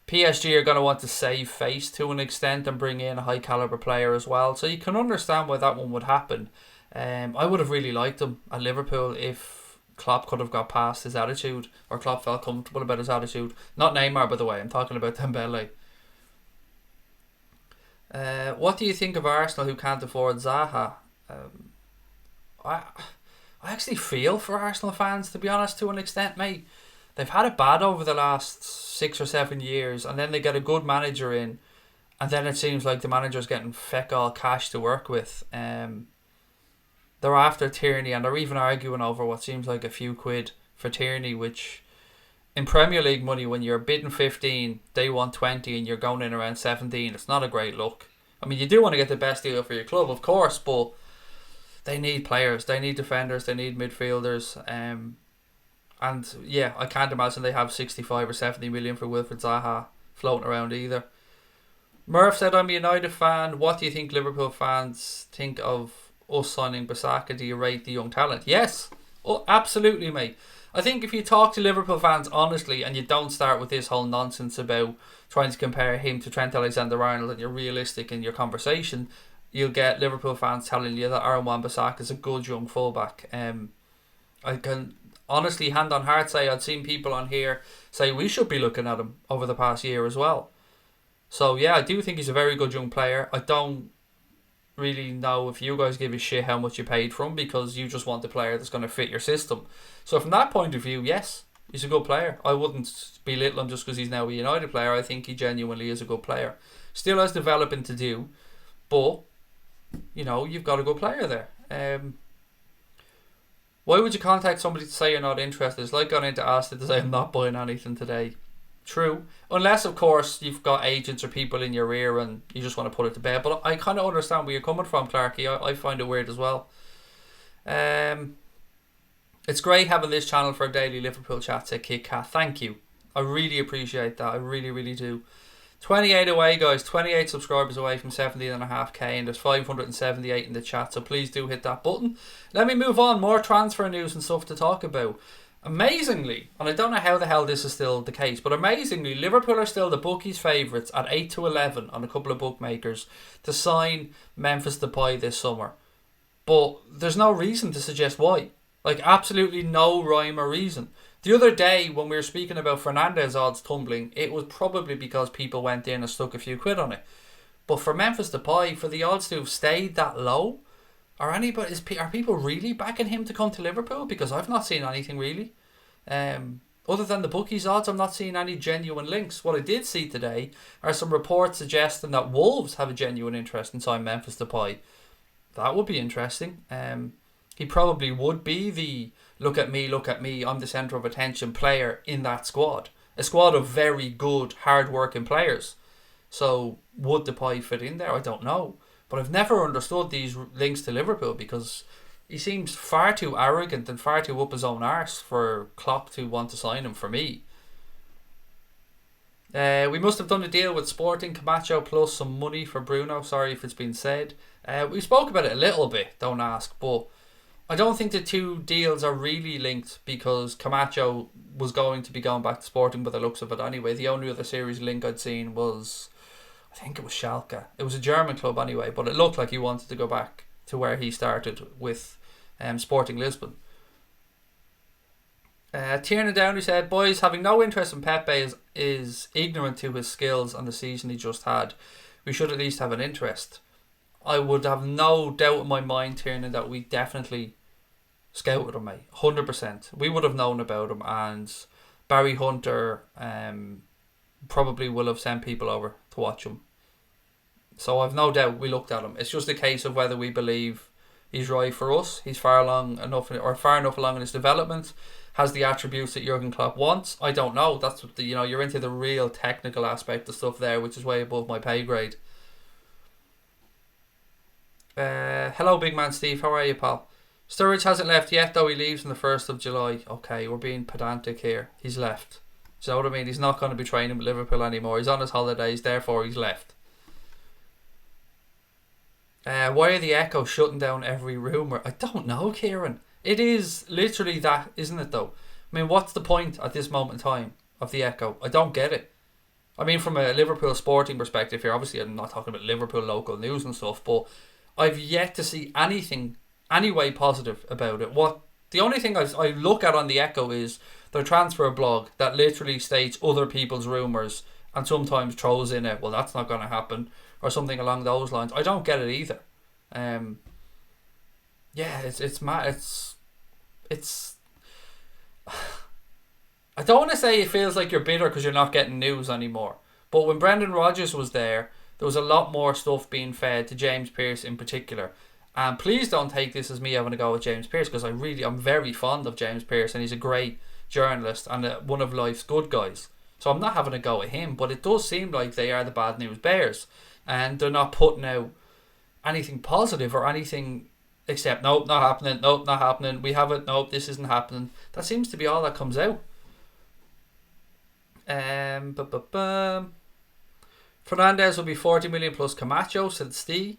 PSG are going to want to save face to an extent and bring in a high caliber player as well. So you can understand why that one would happen. I would have really liked him at Liverpool if Klopp could have got past his attitude, or Klopp felt comfortable about his attitude. Not Neymar, by the way. I'm talking about Dembele. What do you think of Arsenal who can't afford Zaha? I actually feel for Arsenal fans, to be honest, to an extent, mate. They've had it bad over the last 6 or 7 years, and then they get a good manager in, and then it seems like the manager's getting feck all cash to work with. They're after Tierney, and they're even arguing over what seems like a few quid for Tierney, which in Premier League money, when you're bidding 15, they want 20, and you're going in around 17, it's not a great look. I mean, you do want to get the best deal for your club, of course, but they need players, they need defenders, they need midfielders. And yeah, I can't imagine they have 65 or 70 million for Wilfried Zaha floating around either. Murph said, I'm a United fan. What do you think Liverpool fans think of us signing Bissaka? Do you rate the young talent? Yes. Oh, absolutely, mate. I think if you talk to Liverpool fans honestly and you don't start with this whole nonsense about trying to compare him to Trent Alexander-Arnold, and you're realistic in your conversation, you'll get Liverpool fans telling you that Aaron Wan-Bissaka is a good young fullback. I can honestly, hand on heart, say I'd seen people on here say we should be looking at him over the past year as well. So yeah, I do think he's a very good young player. I don't really know if you guys give a shit how much you paid for him, because you just want the player that's going to fit your system. So from that point of view, yes, he's a good player. I wouldn't belittle him just because he's now a United player. I think he genuinely is a good player. Still has developing to do, but you know, you've got a good player there. Why would you contact somebody to say you're not interested? It's like going into Asda to say I'm not buying anything today. True. Unless, of course, you've got agents or people in your ear and you just want to put it to bed. But I kind of understand where you're coming from, Clarky. I find it weird as well. It's great having this channel for a daily Liverpool chat, said Kit Kat. Thank you. I really appreciate that. I really, really do. 28 away, guys. 28 subscribers away from 17.5k, and there's 578 in the chat, so please do hit that button. Let me move on. More transfer news and stuff to talk about. Amazingly, and I don't know how the hell this is still the case, but amazingly, Liverpool are still the bookies' favourites at 8 to 11 on a couple of bookmakers to sign Memphis Depay this summer. But there's no reason to suggest why. Like, absolutely no rhyme or reason. The other day, when we were speaking about Fernandes odds tumbling, it was probably because people went in and stuck a few quid on it. But for Memphis Depay, for the odds to have stayed that low, are people really backing him to come to Liverpool? Because I've not seen anything really. Other than the bookies odds, I'm not seeing any genuine links. What I did see today are some reports suggesting that Wolves have a genuine interest in signing Memphis Depay. That would be interesting. He probably would be the look at me, I'm the centre of attention player in that squad. A squad of very good, hard-working players. So would Depay fit in there? I don't know. But I've never understood these links to Liverpool because he seems far too arrogant and far too up his own arse for Klopp to want to sign him for me. We must have done a deal with Sporting Camacho plus some money for Bruno. Sorry if it's been said. We spoke about it a little bit, don't ask. But I don't think the two deals are really linked because Camacho was going to be going back to Sporting by the looks of it anyway. The only other series link I'd seen was, I think it was Schalke. It was a German club anyway, but it looked like he wanted to go back to where he started with Sporting Lisbon. Tiernan Downey said, boys, having no interest in Pepe is ignorant to his skills and the season he just had. We should at least have an interest. I would have no doubt in my mind, Tiernan, that we definitely scouted him, mate. 100%. We would have known about him, and Barry Hunter probably will have sent people over to watch him. So I've no doubt we looked at him. It's just a case of whether we believe he's right for us. He's far enough along in his development. Has the attributes that Jurgen Klopp wants. I don't know. That's what you're into the real technical aspect of stuff there, which is way above my pay grade. Hello, big man Steve. How are you, pal? Sturridge hasn't left yet, though. He leaves on the 1st of July. Okay, we're being pedantic here. He's left. Do you know what I mean? He's not going to be training with Liverpool anymore. He's on his holidays, therefore he's left. Why are the Echo shutting down every rumour? I don't know, Kieran. It is literally that, isn't it, though? I mean, what's the point at this moment in time of the Echo? I don't get it. I mean, from a Liverpool sporting perspective here, obviously I'm not talking about Liverpool local news and stuff, but I've yet to see anything, any way positive about it. The only thing I look at on the Echo is their transfer blog that literally states other people's rumours and sometimes throws in it, well, that's not going to happen, or something along those lines. I don't get it either. It's mad. It's I don't want to say it feels like you're bitter because you're not getting news anymore, but when Brendan Rodgers was there was a lot more stuff being fed to James Pearce in particular. And please don't take this as me having a go with James Pearce, because I'm very fond of James Pearce and he's a great journalist and one of life's good guys. So I'm not having a go at him, but it does seem like they are the bad news bears and they're not putting out anything positive or anything except nope, not happening, we have it, nope, this isn't happening. That seems to be all that comes out. Fernandes will be 40 million plus Camacho, said Steve.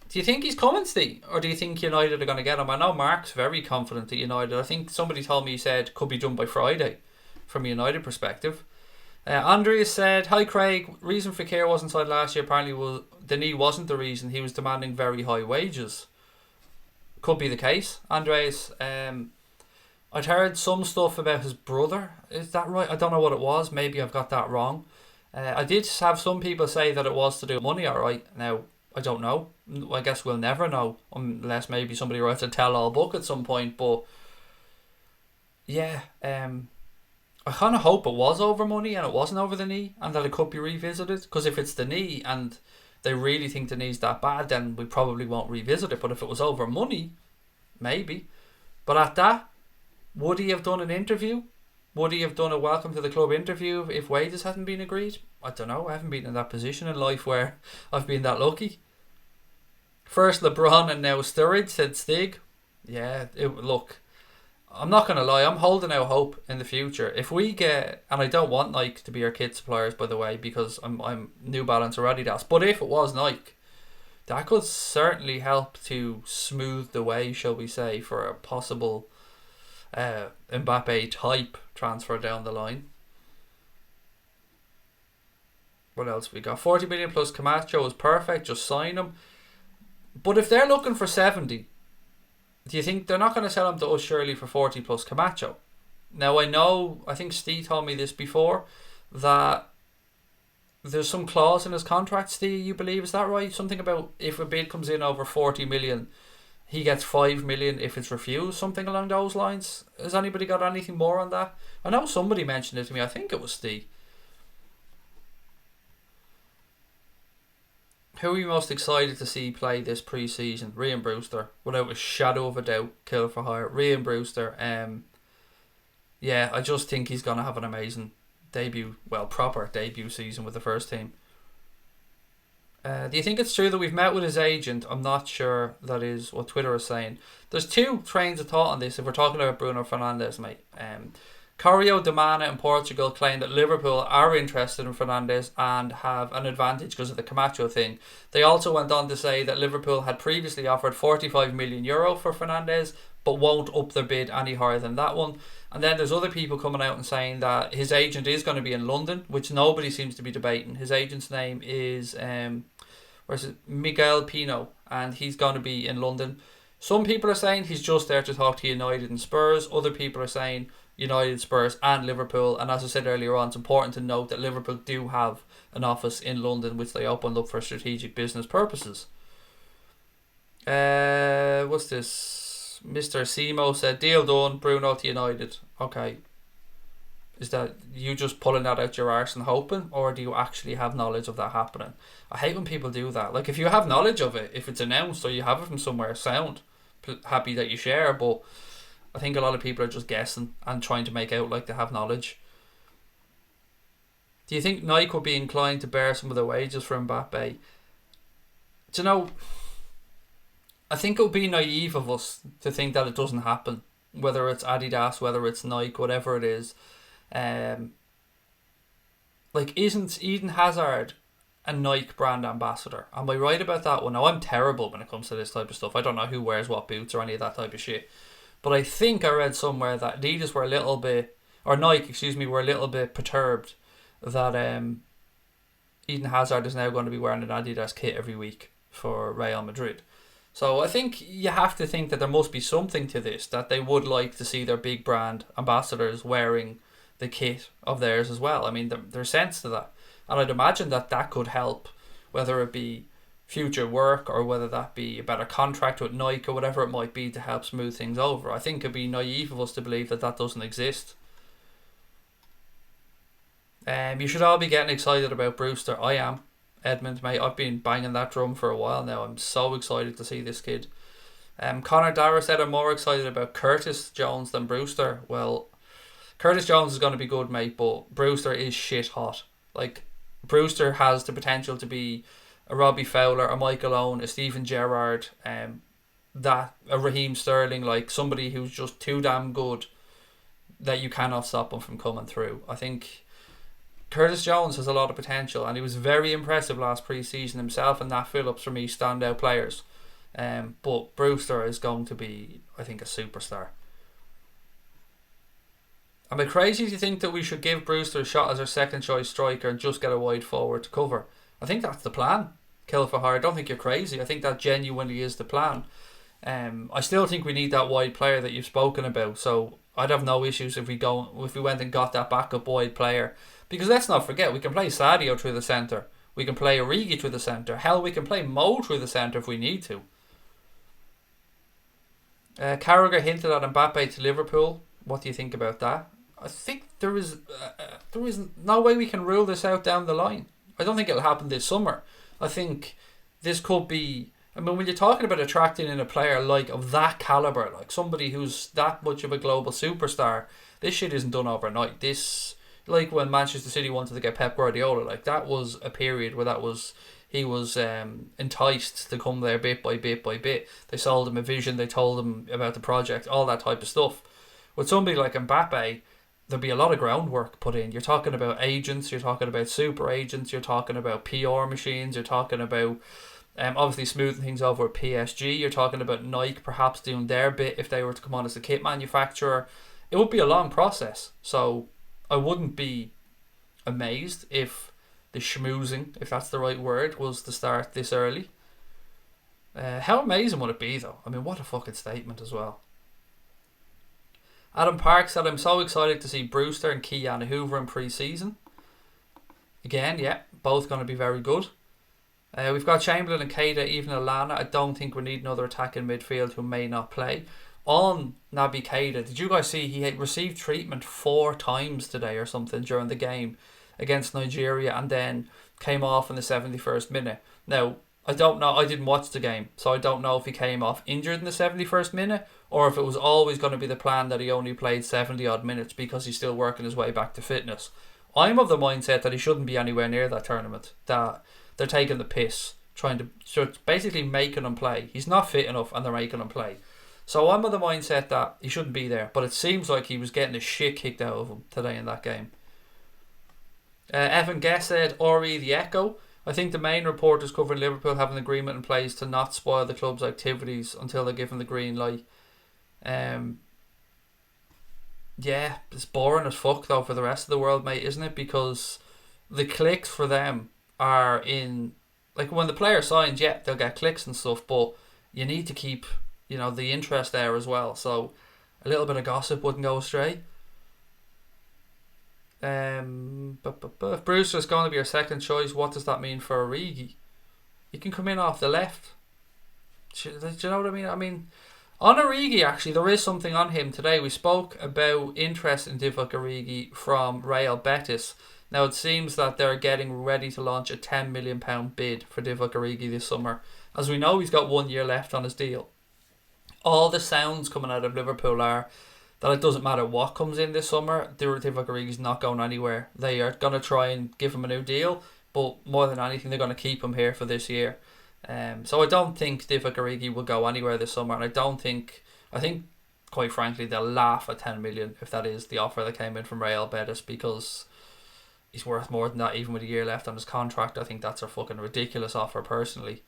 Do you think he's coming, Steve? Or do you think United are going to get him? I know Mark's very confident that United, I think somebody told me he said could be done by Friday from a United perspective. Andreas said, hi Craig, reason Fekir wasn't signed last year apparently the knee wasn't the reason. He was demanding very high wages. Could be the case. Andreas, I'd heard some stuff about his brother. Is that right? I don't know what it was. Maybe I've got that wrong. I did have some people say that it was to do with money, alright. Now, I don't know. I guess we'll never know unless maybe somebody writes a tell-all book at some point. But yeah, I kind of hope it was over money and it wasn't over the knee and that it could be revisited. Because if it's the knee and they really think the knee's that bad, then we probably won't revisit it. But if it was over money, maybe. But at that, would he have done an interview? Would he have done a welcome to the club interview if wages hadn't been agreed? I don't know. I haven't been in that position in life where I've been that lucky. First LeBron and now Sturridge, said Stig. Yeah, look, I'm not going to lie. I'm holding out hope in the future. If we get, and I don't want Nike to be our kit suppliers, by the way, because I'm New Balance or Adidas. But if it was Nike, that could certainly help to smooth the way, shall we say, for a possible Mbappe type transfer down the line. What else we got? 40 million plus Camacho is perfect, just sign him. But if they're looking for 70, do you think they're not going to sell him to us surely for 40 plus Camacho? Now I think Steve told me this before, that there's some clause in his contract, Steve, you believe, is that right? Something about if a bid comes in over 40 million, he gets 5 million if it's refused, something along those lines. Has anybody got anything more on that? I know somebody mentioned it to me. I think it was Steve. Who are you most excited to see play this pre-season? Ryan Brewster, without a shadow of a doubt. Kill for hire. Ryan Brewster. Yeah, I just think he's gonna have an amazing debut, well, proper debut season with the first team. Do you think it's true that we've met with his agent? I'm not sure that is what Twitter is saying. There's two trains of thought on this if we're talking about Bruno Fernandes, mate. Correo de Mana in Portugal claim that Liverpool are interested in Fernandes and have an advantage because of the Camacho thing. They also went on to say that Liverpool had previously offered €45 million for Fernandes but won't up their bid any higher than that one. And then there's other people coming out and saying that his agent is going to be in London, which nobody seems to be debating. His agent's name is Miguel Pino, and he's going to be in London. Some people are saying he's just there to talk to United and Spurs. Other people are saying United, Spurs and Liverpool. And as I said earlier on, it's important to note that Liverpool do have an office in London which they opened up for strategic business purposes. What's this? Mr. Simo said, deal done, Bruno to United. Okay. Is that you just pulling that out your arse and hoping, or do you actually have knowledge of that happening? I hate when people do that. Like, if you have knowledge of it, if it's announced or you have it from somewhere, sound happy that you share, but I think a lot of people are just guessing and trying to make out like they have knowledge. Do you think Nike would be inclined to bear some of the wages for Mbappe? Do you know, I think it would be naive of us to think that it doesn't happen, whether it's Adidas, whether it's Nike, whatever it is. Like, isn't Eden Hazard a Nike brand ambassador? Am I right about that one? Now, I'm terrible when it comes to this type of stuff. I don't know who wears what boots or any of that type of shit. But I think I read somewhere that Adidas were a little bit, or Nike, excuse me, were a little bit perturbed that Eden Hazard is now going to be wearing an Adidas kit every week for Real Madrid. So I think you have to think that there must be something to this, that they would like to see their big brand ambassadors wearing the kit of theirs as well. I mean, there's sense to that. And I'd imagine that that could help, whether it be future work or whether that be a better contract with Nike or whatever it might be to help smooth things over. I think it'd be naive of us to believe that that doesn't exist. You should all be getting excited about Brewster. I am. Edmund, mate, I've been banging that drum for a while now. I'm so excited to see this kid. Connor Dara said I'm more excited about Curtis Jones than Brewster. Well, Curtis Jones is going to be good, mate, but Brewster is shit hot. Like, Brewster has the potential to be a Robbie Fowler, a Michael Owen, a Steven Gerrard, a Raheem Sterling, like somebody who's just too damn good that you cannot stop him from coming through. I think Curtis Jones has a lot of potential, and he was very impressive last pre-season himself, and Nat Phillips for me standout players. But Brewster is going to be, I think, a superstar. Am I crazy to think that we should give Brewster a shot as our second choice striker and just get a wide forward to cover? I think that's the plan. Kill for hire. I don't think you're crazy. I think that genuinely is the plan. I still think we need that wide player that you've spoken about. So I'd have no issues if we went and got that backup wide player. Because let's not forget, we can play Sadio through the centre. We can play Origi through the centre. Hell, we can play Mo through the centre if we need to. Carragher hinted at Mbappe to Liverpool. What do you think about that? I think there is no way we can rule this out down the line. I don't think it'll happen this summer. I think this could be, I mean, when you're talking about attracting in a player like of that calibre, like somebody who's that much of a global superstar, this shit isn't done overnight. This, like when Manchester City wanted to get Pep Guardiola, like that was a period where he was enticed to come there bit by bit by bit. They sold him a vision, they told him about the project, all that type of stuff. With somebody like Mbappe, there'll be a lot of groundwork put in. You're talking about agents, you're talking about super agents, you're talking about PR machines, you're talking about obviously smoothing things over at PSG, you're talking about Nike perhaps doing their bit if they were to come on as a kit manufacturer. It would be a long process. So I wouldn't be amazed if the schmoozing, if that's the right word, was to start this early. How amazing would it be though? I mean, what a fucking statement as well. Adam Park said, I'm so excited to see Brewster and Keanu Hoover in pre-season. Again, yeah, both going to be very good. We've got Chamberlain and Keita, even Alana. I don't think we need another attack in midfield who may not play. On Naby Keita, did you guys see he had received treatment 4 times today or something during the game against Nigeria and then came off in the 71st minute? Now, I don't know, I didn't watch the game, so I don't know if he came off injured in the 71st minute or if it was always going to be the plan that he only played 70 odd minutes because he's still working his way back to fitness. I'm of the mindset that he shouldn't be anywhere near that tournament, that they're taking the piss, basically making him play. He's not fit enough and they're making him play. So I'm of the mindset that he shouldn't be there, but it seems like he was getting the shit kicked out of him today in that game. Evan Guest said, Ori the Echo. I think the main reporters covering Liverpool have an agreement in place to not spoil the club's activities until they're given the green light. Yeah, it's boring as fuck though for the rest of the world, mate, isn't it? Because the clicks for them are in, like when the player signs, yeah, they'll get clicks and stuff, but you need to keep, the interest there as well. So a little bit of gossip wouldn't go astray. If Brewster's going to be your second choice, what does that mean for Origi? He can come in off the left. Do you know what I mean? I mean, on Origi, actually, there is something on him today. We spoke about interest in Divock Origi from Real Betis. Now, it seems that they're getting ready to launch a £10 million bid for Divock Origi this summer. As we know, he's got 1 year left on his deal. All the sounds coming out of Liverpool are that it doesn't matter what comes in this summer, Divock Origi's not going anywhere. They are going to try and give him a new deal, but more than anything, they're going to keep him here for this year. So I don't think Divock Origi will go anywhere this summer, and I think quite frankly they'll laugh at 10 million if that is the offer that came in from Real Betis, because he's worth more than that even with a year left on his contract. I think that's a fucking ridiculous offer personally.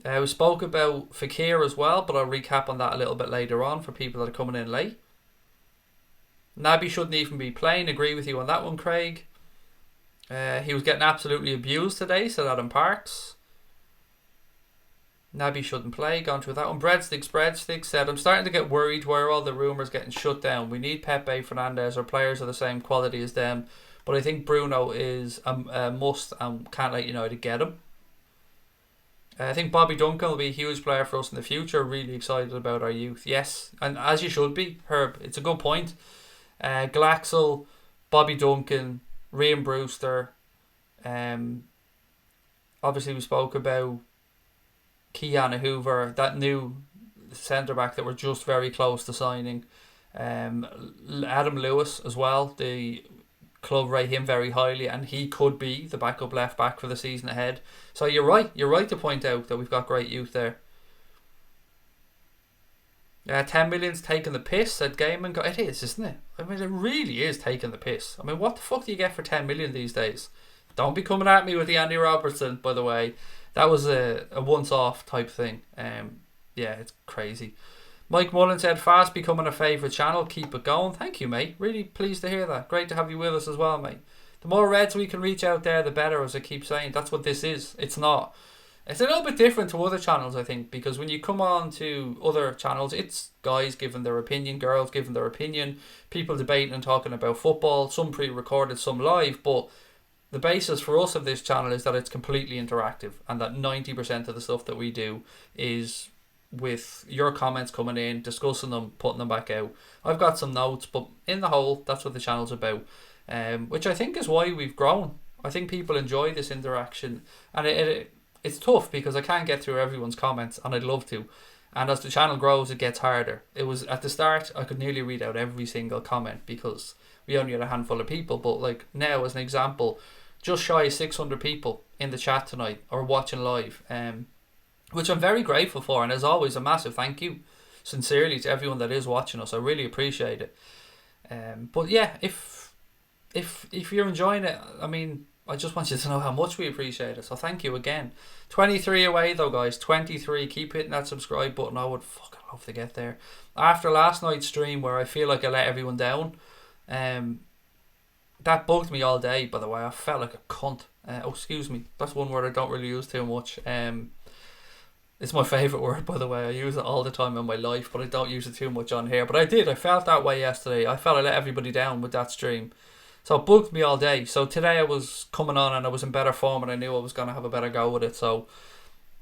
We spoke about Fekir as well, but I'll recap on that a little bit later on for people that are coming in late. Naby shouldn't even be playing. Agree with you on that one, Craig. He was getting absolutely abused today, said Adam Parks. Naby shouldn't play. Gone through that one. Breadsticks said, I'm starting to get worried where are all the rumours getting shut down. We need Pepe, Fernandes, or players of the same quality as them, but I think Bruno is a must and can't let United get him. I think Bobby Duncan will be a huge player for us in the future. Really excited about our youth. Yes, and as you should be, Herb. It's a good point. Glaxel, Bobby Duncan, Ryan Brewster. Obviously, we spoke about Keanu Hoover, that new centre-back that we're just very close to signing. Adam Lewis as well. The club rate him very highly, and he could be the backup left back for the season ahead. So you're right to point out that we've got great youth there. 10 million's taking the piss, said Gaiman. It is, isn't it? I mean, it really is taking the piss. I mean, what the fuck do you get for 10 million these days? Don't be coming at me with the Andy Robertson, by the way. That was a once-off type thing. Yeah, it's crazy. Mike Mullen said, fast becoming a favourite channel. Keep it going. Thank you, mate. Really pleased to hear that. Great to have you with us as well, mate. The more Reds we can reach out there, the better, as I keep saying. That's what this is. It's not. It's a little bit different to other channels, I think, because when you come on to other channels, it's guys giving their opinion, girls giving their opinion, people debating and talking about football, some pre-recorded, some live, but the basis for us of this channel is that it's completely interactive and that 90% of the stuff that we do is with your comments coming in, discussing them, putting them back out. I've got some notes, but in the whole, that's what the channel's about, which I think is why we've grown. I think people enjoy this interaction, and it's tough because I can't get through everyone's comments, and I'd love to. And as the channel grows, it gets harder. It was at the start, I could nearly read out every single comment because we only had a handful of people. But like now, as an example, just shy of 600 people in the chat tonight or watching live, which I'm very grateful for. And as always, a massive thank you, sincerely, to everyone that is watching us. I really appreciate it. But yeah, if you're enjoying it, I mean, I just want you to know how much we appreciate it. So thank you again. 23 away though, guys. 23. Keep hitting that subscribe button. I would fucking love to get there. After last night's stream where I feel like I let everyone down, that bugged me all day, by the way. I felt like a cunt. Excuse me. That's one word I don't really use too much. It's my favourite word, by the way. I use it all the time in my life, but I don't use it too much on here. But I did. I felt that way yesterday. I felt I let everybody down with that stream. So it bugged me all day. So today I was coming on and I was in better form and I knew I was going to have a better go with it. So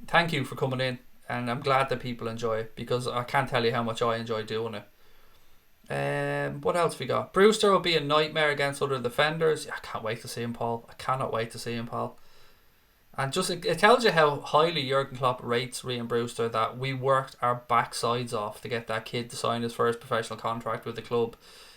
thank you for coming in, and I'm glad that people enjoy it because I can't tell you how much I enjoy doing it. What else we got? Brewster will be a nightmare against other defenders. I can't wait to see him, Paul. I cannot wait to see him, Paul. And just it tells you how highly Jurgen Klopp rates Ryan Brewster, that we worked our backsides off to get that kid to sign his first professional contract with the club.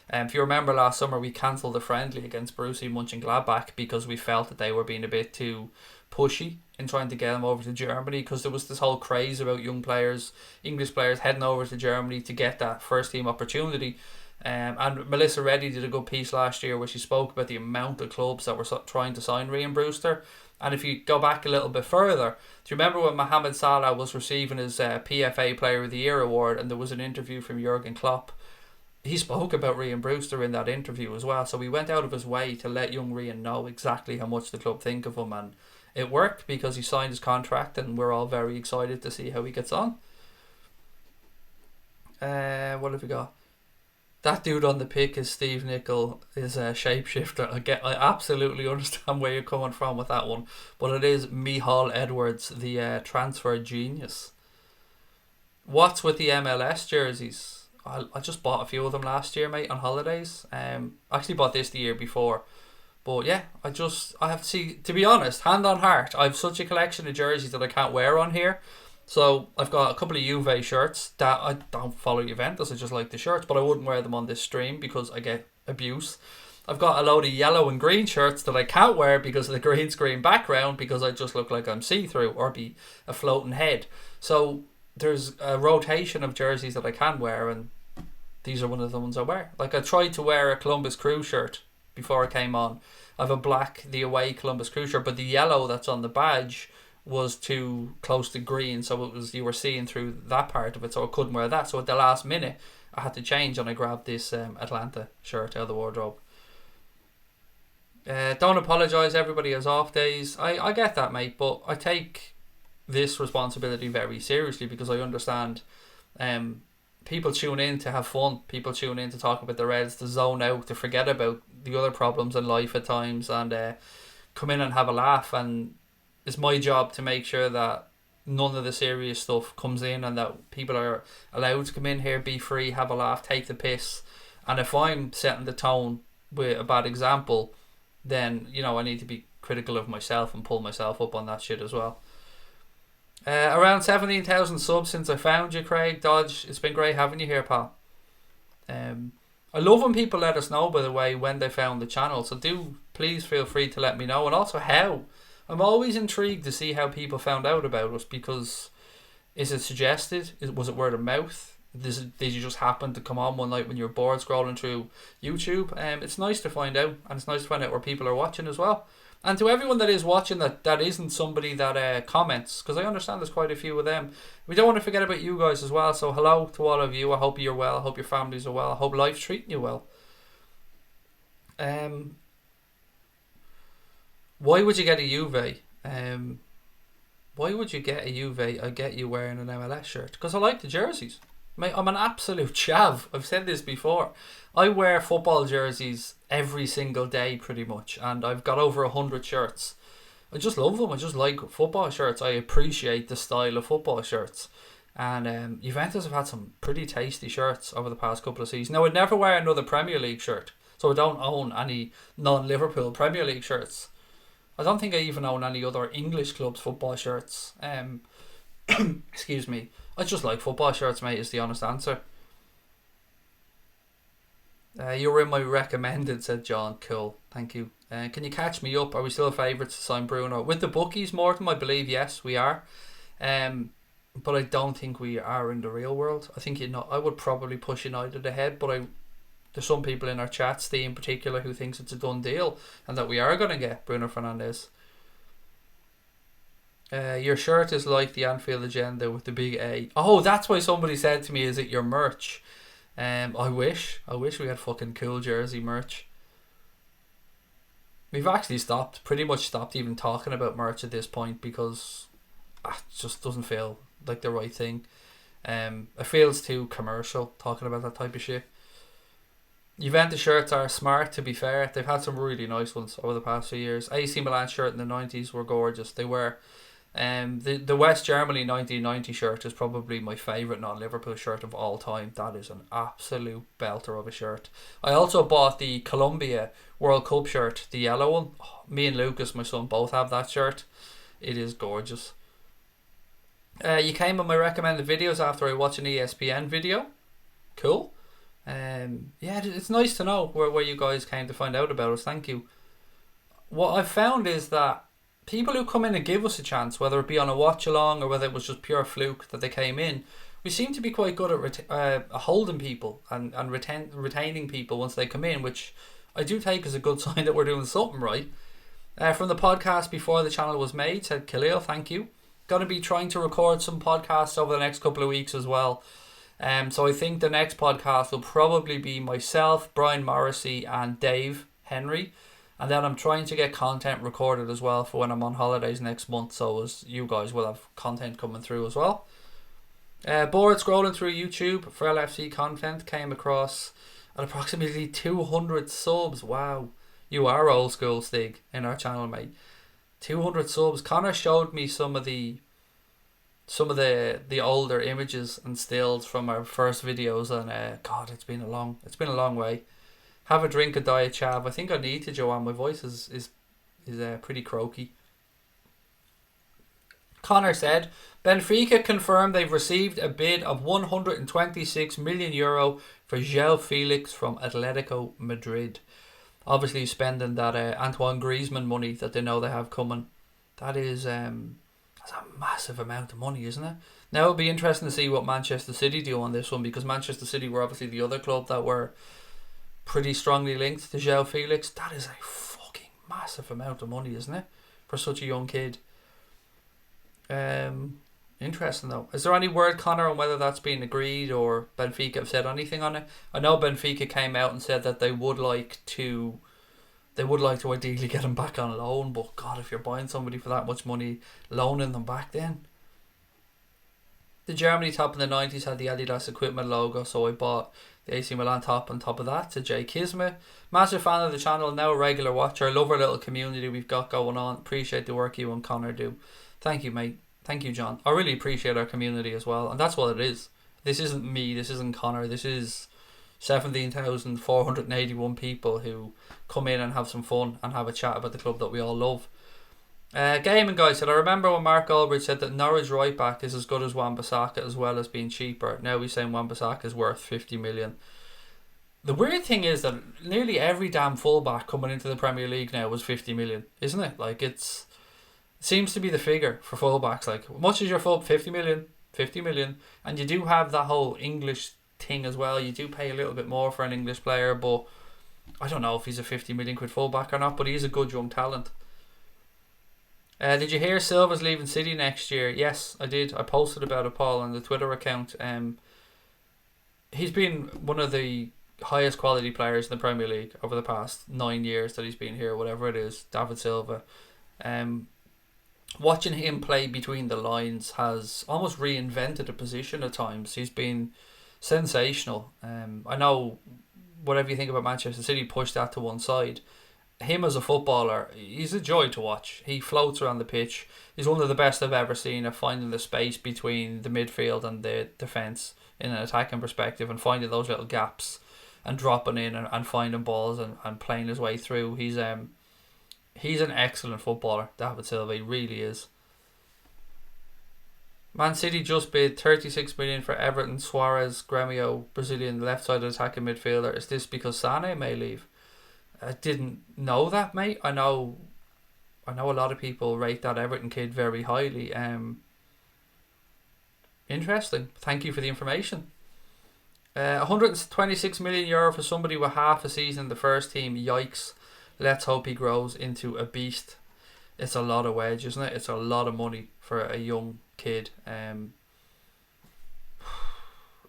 If you remember last summer, we cancelled the friendly against Borussia Mönchengladbach because we felt that they were being a bit too pushy in trying to get him over to Germany, because there was this whole craze about young players, English players, heading over to Germany to get that first team opportunity. And Melissa Reddy did a good piece last year where she spoke about the amount of clubs that were trying to sign Ryan Brewster. And if you go back a little bit further, do you remember when Mohamed Salah was receiving his PFA Player of the Year award, and there was an interview from Jurgen Klopp? He spoke about Ryan Brewster in that interview as well. So he went out of his way to let young Ryan know exactly how much the club think of him, and it worked because he signed his contract, and we're all very excited to see how he gets on. What have we got? That dude on the pick is Steve Nicol, is a shapeshifter. I absolutely understand where you're coming from with that one, but it is Michal Edwards, the transfer genius. What's with the MLS jerseys? I just bought a few of them last year, mate, on holidays. I actually bought this the year before. But yeah, I have to see, to be honest, hand on heart, I have such a collection of jerseys that I can't wear on here. So I've got a couple of Juve shirts that I don't follow Juventus, I just like the shirts, but I wouldn't wear them on this stream because I get abuse. I've got a load of yellow and green shirts that I can't wear because of the green screen background, because I just look like I'm see-through or be a floating head. So there's a rotation of jerseys that I can wear, and these are one of the ones I wear. Like, I tried to wear a Columbus Crew shirt before I came on. I have a black, the away Columbus Crew shirt, but the yellow that's on the badge was too close to green, so it was, you were seeing through that part of it, so I couldn't wear that. So at the last minute, I had to change, and I grabbed this Atlanta shirt out of the wardrobe. Don't apologise, everybody has off days. I get that, mate, but I take this responsibility very seriously because I understand people tune in to have fun, people tune in to talk about the Reds, to zone out, to forget about the other problems in life at times, and come in and have a laugh. And it's my job to make sure that none of the serious stuff comes in, and that people are allowed to come in here, be free, have a laugh, take the piss. And if I'm setting the tone with a bad example, then, you know, I need to be critical of myself and pull myself up on that shit as well. Around 17,000 subs since I found you, Craig Dodge. It's been great having you here, pal. I love when people let us know, by the way, when they found the channel. So do please feel free to let me know, and also how. I'm always intrigued to see how people found out about us, because is it suggested? Was it word of mouth? Did you just happen to come on one night when you're bored scrolling through YouTube? It's nice to find out, and it's nice to find out where people are watching as well. And to everyone that is watching that isn't somebody that comments, because I understand there's quite a few of them. We don't want to forget about you guys as well. So hello to all of you. I hope you're well. I hope your families are well. I hope life's treating you well. Why would you get a Juve? Why would you get a Juve? I get you wearing an MLS shirt because I like the jerseys. Mate, I'm an absolute chav. I've said this before. I wear football jerseys every single day pretty much, and I've got over 100 shirts. I just love them. I just like football shirts. I appreciate the style of football shirts. And Juventus have had some pretty tasty shirts over the past couple of seasons. Now, I'd never wear another Premier League shirt, so I don't own any non-Liverpool Premier League shirts. I don't think I even own any other English clubs' football shirts. Excuse me. I just like football shirts, mate, is the honest answer. You were in my recommended, said John. Cool, thank you. Can you catch me up? Are we still favourites to sign Bruno? With the bookies, Morton, I believe, yes, we are. But I don't think we are in the real world. I think I would probably push United ahead, but there's some people in our chat, Steve in particular, who thinks it's a done deal and that we are going to get Bruno Fernandes. Your shirt is like the Anfield agenda with the big A. Oh, that's why somebody said to me, is it your merch? I wish we had fucking cool jersey merch. We've actually pretty much stopped even talking about merch at this point because it just doesn't feel like the right thing. It feels too commercial talking about that type of shit. Juventus shirts are smart, to be fair. They've had some really nice ones over the past few years. AC Milan shirt in the 90s were gorgeous. They were. The West Germany 1990 shirt is probably my favourite non-Liverpool shirt of all time. That is an absolute belter of a shirt. I also bought the Colombia World Cup shirt, the yellow one. Oh, me and Lucas, my son, both have that shirt. It is gorgeous. You came on my recommended videos after I watched an ESPN video. Cool. Yeah, it's nice to know where you guys came to find out about us. Thank you. What I've found is that people who come in and give us a chance, whether it be on a watch along or whether it was just pure fluke that they came in, we seem to be quite good at holding people and retaining people once they come in, which I do take as a good sign that we're doing something right. From the podcast before the channel was made, said Khalil, thank you. Going to be trying to record some podcasts over the next couple of weeks as well. So I think the next podcast will probably be myself, Brian Morrissey and Dave Henry. And then I'm trying to get content recorded as well for when I'm on holidays next month, so as you guys will have content coming through as well. Bored scrolling through YouTube for LFC content, came across at approximately 200 subs. Wow, you are old school, Stig, in our channel, mate. 200 subs. Connor showed me some of the older images and stills from our first videos, and God, it's been a long way. Have a drink of Diet Chav. I think I need to, Joanne. My voice is pretty croaky. Connor said, Benfica confirmed they've received a bid of €126 million for João Felix from Atletico Madrid. Obviously spending that Antoine Griezmann money that they know they have coming. That's a massive amount of money, isn't it? Now it'll be interesting to see what Manchester City do on this one, because Manchester City were obviously the other club that were pretty strongly linked to João Felix. That is a fucking massive amount of money, isn't it? For such a young kid. Interesting though. Is there any word, Connor, on whether that's been agreed or Benfica have said anything on it? I know Benfica came out and said that they would like to ideally get him back on loan, but God, if you're buying somebody for that much money, loaning them back then. The Germany top in the 90s had the Adidas equipment logo, so I bought the AC Milan top on top of that to Jay Kismet. Massive fan of the channel, now a regular watcher. I love our little community we've got going on. Appreciate the work you and Connor do. Thank you, mate. Thank you, John. I really appreciate our community as well, and that's what it is. This isn't me, this isn't Connor, this is 17,481 people who come in and have some fun and have a chat about the club that we all love. Gaming guy said, I remember when Mark Aldridge said that Norwich right back is as good as Wan-Bissaka as well as being cheaper. Now he's saying Wan-Bissaka is worth 50 million. The weird thing is that nearly every damn fullback coming into the Premier League now was 50 million, isn't it? Like, it seems to be the figure for fullbacks. Like, much as your full 50 million, and you do have that whole English thing as well. You do pay a little bit more for an English player, but I don't know if he's a 50 million quid fullback or not, but he's a good young talent. Did you hear Silva's leaving City next year? Yes, I did. I posted about it, Paul, on the Twitter account. He's been one of the highest quality players in the Premier League over the past 9 years that he's been here, whatever it is, David Silva. Watching him play between the lines has almost reinvented a position at times. He's been sensational. I know whatever you think about Manchester City, push that to one side. Him as a footballer, he's a joy to watch. He floats around the pitch. He's one of the best I've ever seen at finding the space between the midfield and the defence in an attacking perspective, and finding those little gaps and dropping in and finding balls and playing his way through. He's an excellent footballer, David Silva. He really is. Man City just bid 36 million for Everton Suarez Gremio, Brazilian left-sided attacking midfielder. Is this because Sané may leave? I didn't know that, mate. I know a lot of people rate that Everton kid very highly. Interesting. Thank you for the information. 126 million euro for somebody with half a season in the first team. Yikes. Let's hope he grows into a beast. It's a lot of wage, isn't it? It's a lot of money for a young kid.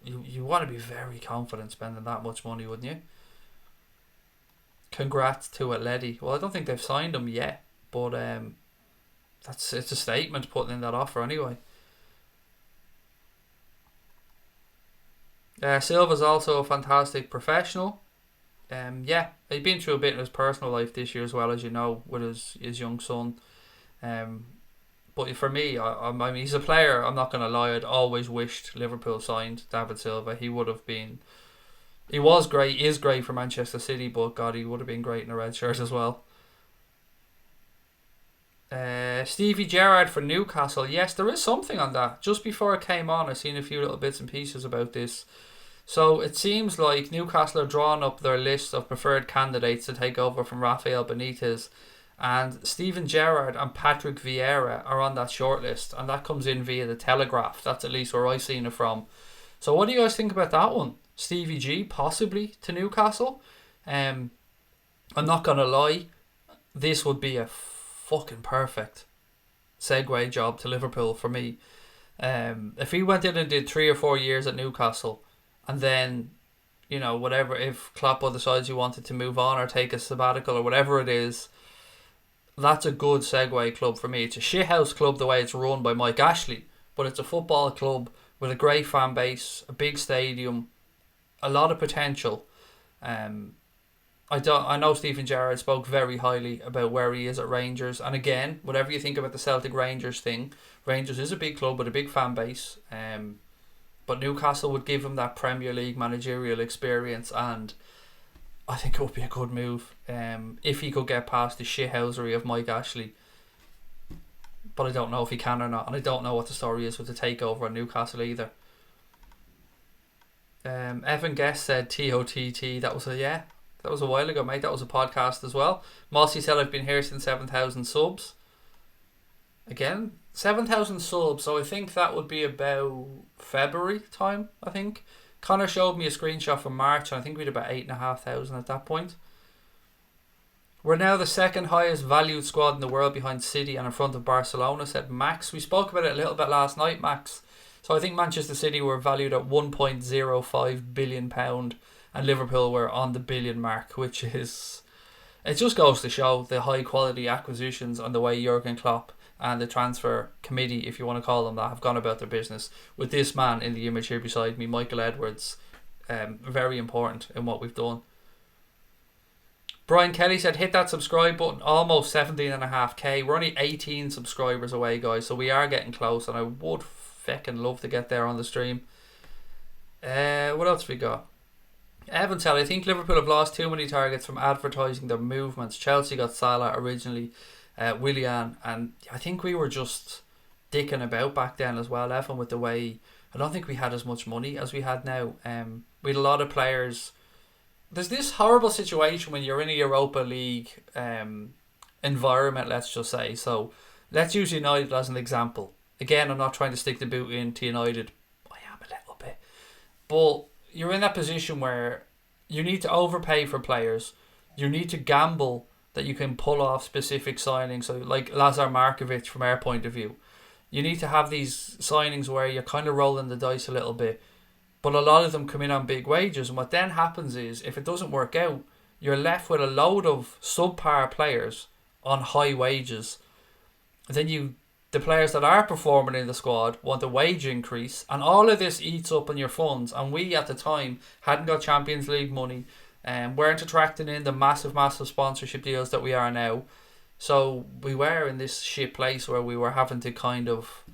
You want to be very confident spending that much money, wouldn't you? Congrats to Atleti. Well, I don't think they've signed him yet, but it's a statement putting in that offer anyway. Silva's also a fantastic professional. Yeah, he's been through a bit in his personal life this year as well, as you know, with his young son. Um, but for me, I mean, he's a player. I'm not going to lie. I'd always wished Liverpool signed David Silva. He would have been. He was great. Is great for Manchester City, but God, he would have been great in a red shirt as well. Stevie Gerrard for Newcastle. Yes, there is something on that. Just before I came on, I seen a few little bits and pieces about this. So it seems like Newcastle are drawing up their list of preferred candidates to take over from Rafael Benitez, and Steven Gerrard and Patrick Vieira are on that shortlist, and that comes in via the Telegraph. That's at least where I've seen it from. So what do you guys think about that one? Stevie G possibly to Newcastle. I'm not gonna lie, this would be a fucking perfect segue job to Liverpool for me. If he went in and did 3 or 4 years at Newcastle, and then, you know, whatever, if Klopp decides he wanted to move on or take a sabbatical or whatever it is, that's a good segue club for me. It's a shithouse club the way it's run by Mike Ashley, but it's a football club with a great fan base, a big stadium, a lot of potential. I know Steven Gerrard spoke very highly about where he is at Rangers, and again, whatever you think about the Celtic Rangers thing, Rangers is a big club with a big fan base. But Newcastle would give him that Premier League managerial experience, and I think it would be a good move if he could get past the shithousery of Mike Ashley. But I don't know if he can or not, and I don't know what the story is with the takeover on Newcastle either. Evan Guest said TOTT. That was a while ago, mate. That was a podcast as well. Mossy said I've been here since 7,000 subs. Again, 7,000 subs, so I think that would be about February time, I think. Connor showed me a screenshot from March, and I think we had about 8,500 at that point. We're now the second highest valued squad in the world behind City and in front of Barcelona, said Max. We spoke about it a little bit last night, Max. So I think Manchester City were valued at £1.05 billion, and Liverpool were on the billion mark, which is... It just goes to show the high quality acquisitions and the way Jurgen Klopp and the transfer committee, if you want to call them that, have gone about their business. With this man in the image here beside me, Michael Edwards, very important in what we've done. Brian Kelly said, hit that subscribe button, almost 17.5k. We're only 18 subscribers away, guys, so we are getting close, and I would feckin' love to get there on the stream. What else we got? Evan said, I think Liverpool have lost too many targets from advertising their movements. Chelsea got Salah originally, Willian, and I think we were just dicking about back then as well, Evan, with the way... I don't think we had as much money as we had now. We had a lot of players... There's this horrible situation when you're in a Europa League environment, let's just say. So let's use United as an example. Again, I'm not trying to stick the boot into United. I am a little bit. But you're in that position where you need to overpay for players. You need to gamble that you can pull off specific signings. So like Lazar Markovic from our point of view. You need to have these signings where you're kind of rolling the dice a little bit. But a lot of them come in on big wages, and what then happens is, if it doesn't work out, you're left with a load of subpar players on high wages. And then the players that are performing in the squad want a wage increase, and all of this eats up on your funds. And we at the time hadn't got Champions League money, and weren't attracting in the massive sponsorship deals that we are now. So we were in this shit place where we were having to kind of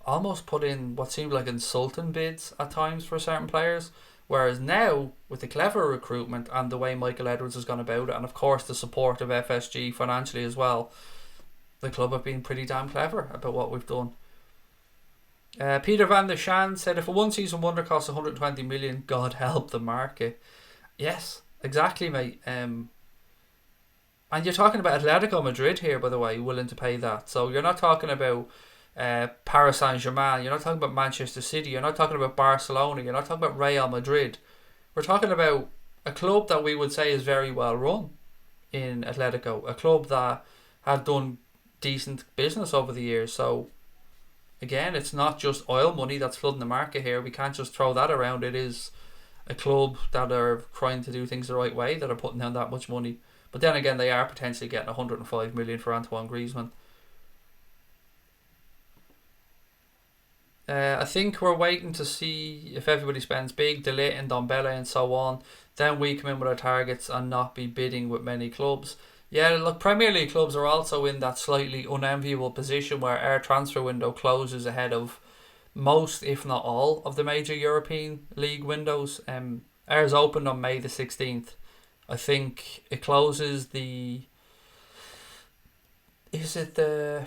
almost put in what seemed like insulting bids at times for certain players, whereas now with the clever recruitment and the way Michael Edwards has gone about it, and of course the support of FSG financially as well, the club have been pretty damn clever about what we've done. Peter van der Shan said, if a one season wonder costs 120 million, God help the market. Yes, exactly, mate. And you're talking about Atletico Madrid here, by the way, willing to pay that. So you're not talking about Paris Saint-Germain, you're not talking about Manchester City, you're not talking about Barcelona, you're not talking about Real Madrid. We're talking about a club that we would say is very well run in Atletico, a club that have done decent business over the years. So again, it's not just oil money that's flooding the market here. We can't just throw that around. It is a club that are trying to do things the right way, that are putting down that much money. But then again, they are potentially getting 105 million for Antoine Griezmann. I think we're waiting to see if everybody spends big, De Ligt and Dombele and so on. Then we come in with our targets and not be bidding with many clubs. Yeah, look, Premier League clubs are also in that slightly unenviable position where our transfer window closes ahead of most, if not all, of the major European league windows. Ours opened on May the 16th. I think it closes the... Is it the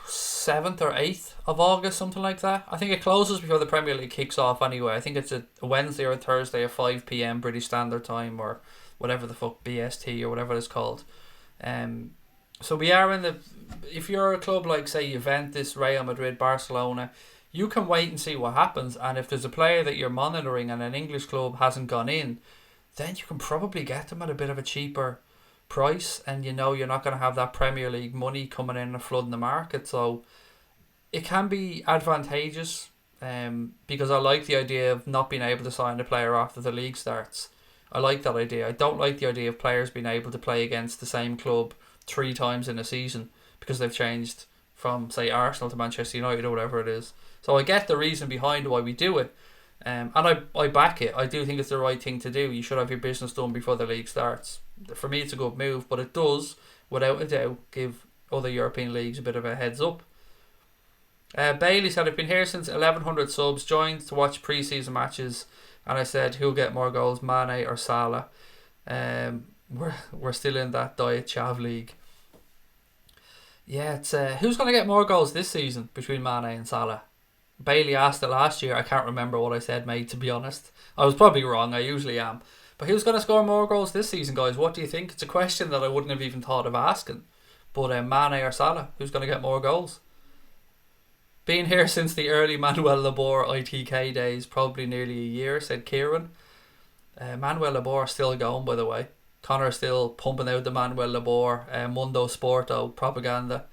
7th or 8th of August, something like that? I think it closes before the Premier League kicks off anyway. I think it's a Wednesday or a Thursday at 5 p.m. British Standard Time, or whatever the fuck, BST or whatever it's called. So we are in the... If you're a club like, say, Juventus, Real Madrid, Barcelona, you can wait and see what happens. And if there's a player that you're monitoring and an English club hasn't gone in, then you can probably get them at a bit of a cheaper price, and you know you're not going to have that Premier League money coming in and flooding the market. So it can be advantageous, because I like the idea of not being able to sign a player after the league starts. I like that idea. I don't like the idea of players being able to play against the same club 3 times in a season because they've changed from, say, Arsenal to Manchester United or whatever it is. So I get the reason behind why we do it, and I back it. I do think it's the right thing to do. You should have your business done before the league starts. For me, it's a good move, but it does, without a doubt, give other European leagues a bit of a heads up. Bailey said, I've been here since 1100 subs, joined to watch pre-season matches, and I said, who'll get more goals, Mane or Salah? We're still in that Diet Chav league. Yeah, it's who's going to get more goals this season between Mane and Salah? Bailey asked it last year. I can't remember what I said, mate, to be honest. I was probably wrong, I usually am. But who's going to score more goals this season, guys? What do you think? It's a question that I wouldn't have even thought of asking. But Mane or Salah, who's going to get more goals? Been here since the early Manuel Labor ITK days, probably nearly a year, said Kieran. Manuel Labor still going, by the way. Connor still pumping out the Manuel Labor Mundo Sporto propaganda.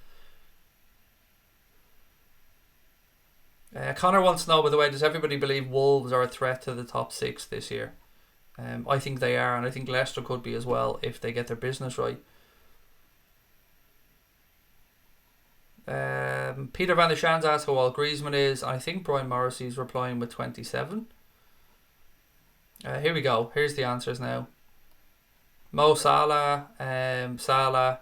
Connor wants to know, by the way, does everybody believe Wolves are a threat to the top 6 this year? I think they are, and I think Leicester could be as well if they get their business right. Peter van der Shands asks how old Griezmann is. I think Brian Morrissey's replying with 27. Here we go. Here's the answers now. Mo Salah, Salah,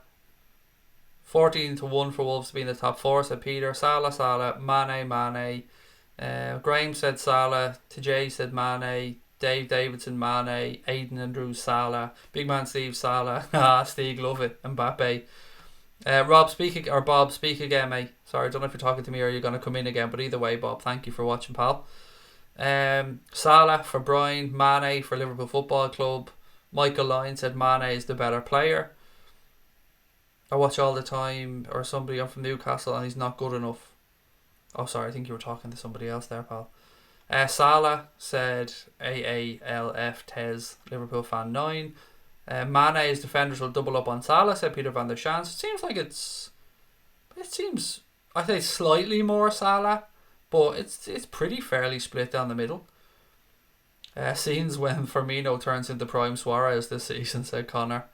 14-1 for Wolves to be in the top 4, said Peter. Salah, Mane. Graham said Salah. Tajay said Mane. Dave Davidson, Mane. Aidan Andrews, Salah. Big man Steve, Salah. Steve, love it. Mbappe. Bob, speak again, mate. Sorry, I don't know if you're talking to me or you're going to come in again, but either way, Bob, thank you for watching, pal. Salah for Brian, Mane for Liverpool Football Club. Michael Lyon said Mane is the better player. I watch all the time, or somebody, I'm from Newcastle and he's not good enough. Oh, sorry, I think you were talking to somebody else there, pal. Salah said AALF Tez, Liverpool fan 9. Mane's defenders will double up on Salah, said Peter van der Shands. It seems, I think slightly more Salah, but it's pretty fairly split down the middle. Scenes when Firmino turns into prime Suarez this season, said Connor.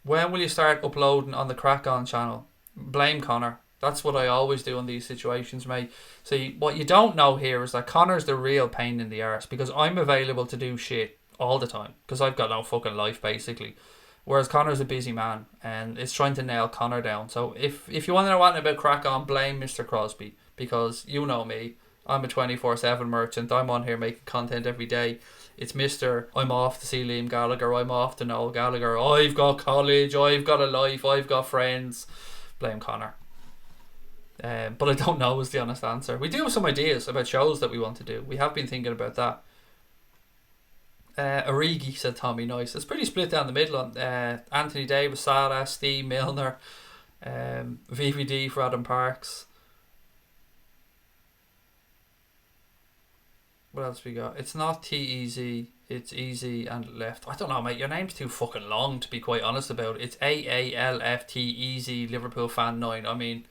When will you start uploading on the Crack On channel? Blame Connor. That's what I always do in these situations, mate. See, what you don't know here is that Connor's the real pain in the arse, because I'm available to do shit all the time because I've got no fucking life, basically. Whereas Connor's a busy man and it's trying to nail Connor down. So if you want to know what about Crack On, blame Mr. Crosby, because you know me. I'm a 24/7 merchant. I'm on here making content every day. It's Mr. I'm off to see Liam Gallagher. I'm off to Noel Gallagher. I've got college. I've got a life. I've got friends. Blame Connor. But I don't know is the honest answer. We do have some ideas about shows that we want to do. We have been thinking about that. Origi, said Tommy Nice. It's pretty split down the middle on Anthony Davis, Salah, Steve Milner, VVD for Adam Parks. What else we got? It's not T-Easy, it's Easy and Left. I don't know, mate. Your name's too fucking long to be quite honest about it. It's AALFT Easy Liverpool Fan 9. I mean,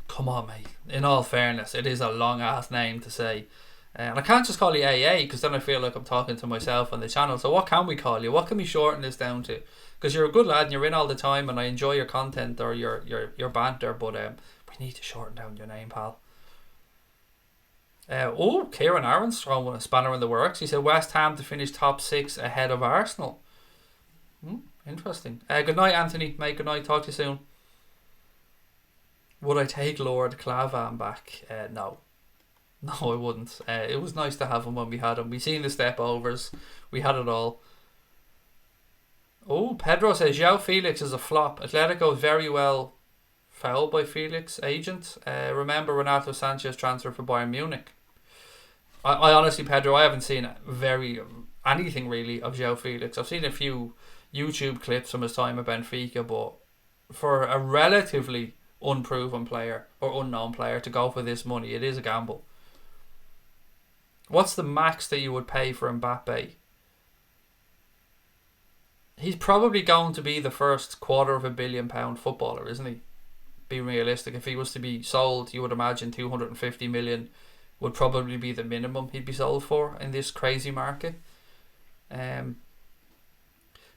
come on, mate. In all fairness, it is a long ass name to say. And I can't just call you AA because then I feel like I'm talking to myself on the channel. So what can we call you? What can we shorten this down to? Because you're a good lad and you're in all the time and I enjoy your content or your banter. But We need to shorten down your name, pal. Kieran Aaron's throwing a spanner in the works. He said West Ham to finish top 6 ahead of Arsenal. Interesting. Good night, Anthony. Mate, good night. Talk to you soon. Would I take Lord Clavan back? No. No, I wouldn't. It was nice to have him when we had him. We seen the step overs. We had it all. Oh, Pedro says João Felix is a flop. Atletico is very well fouled by Felix agent. Remember Renato Sanchez transfer for Bayern Munich. I honestly, Pedro, I haven't seen anything really of João Felix. I've seen a few YouTube clips from his time at Benfica, but for a relatively unproven player or unknown player to go for this money, it is a gamble. What's the max that you would pay for Mbappe? He's probably going to be the first £250 million footballer, isn't he? Be realistic. If he was to be sold, you would imagine 250 million would probably be the minimum he'd be sold for in this crazy market.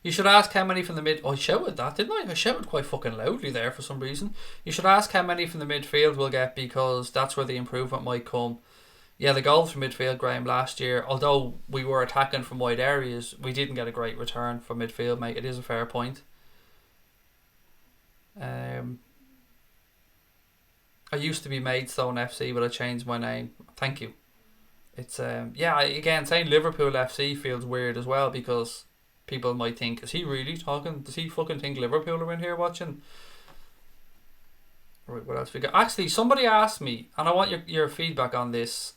You should ask how many from the mid... I shouted that, didn't I? I shouted quite fucking loudly there for some reason. You should ask how many from the midfield we'll get, because that's where the improvement might come. Yeah, the goals from midfield, Graham, last year, although we were attacking from wide areas, we didn't get a great return from midfield, mate. It is a fair point. I used to be Maidstone FC, but I changed my name. Thank you. It's again, saying Liverpool FC feels weird as well, because people might think, is he really talking? Does he fucking think Liverpool are in here watching? Right, what else we got? Actually, somebody asked me, and I want your feedback on this.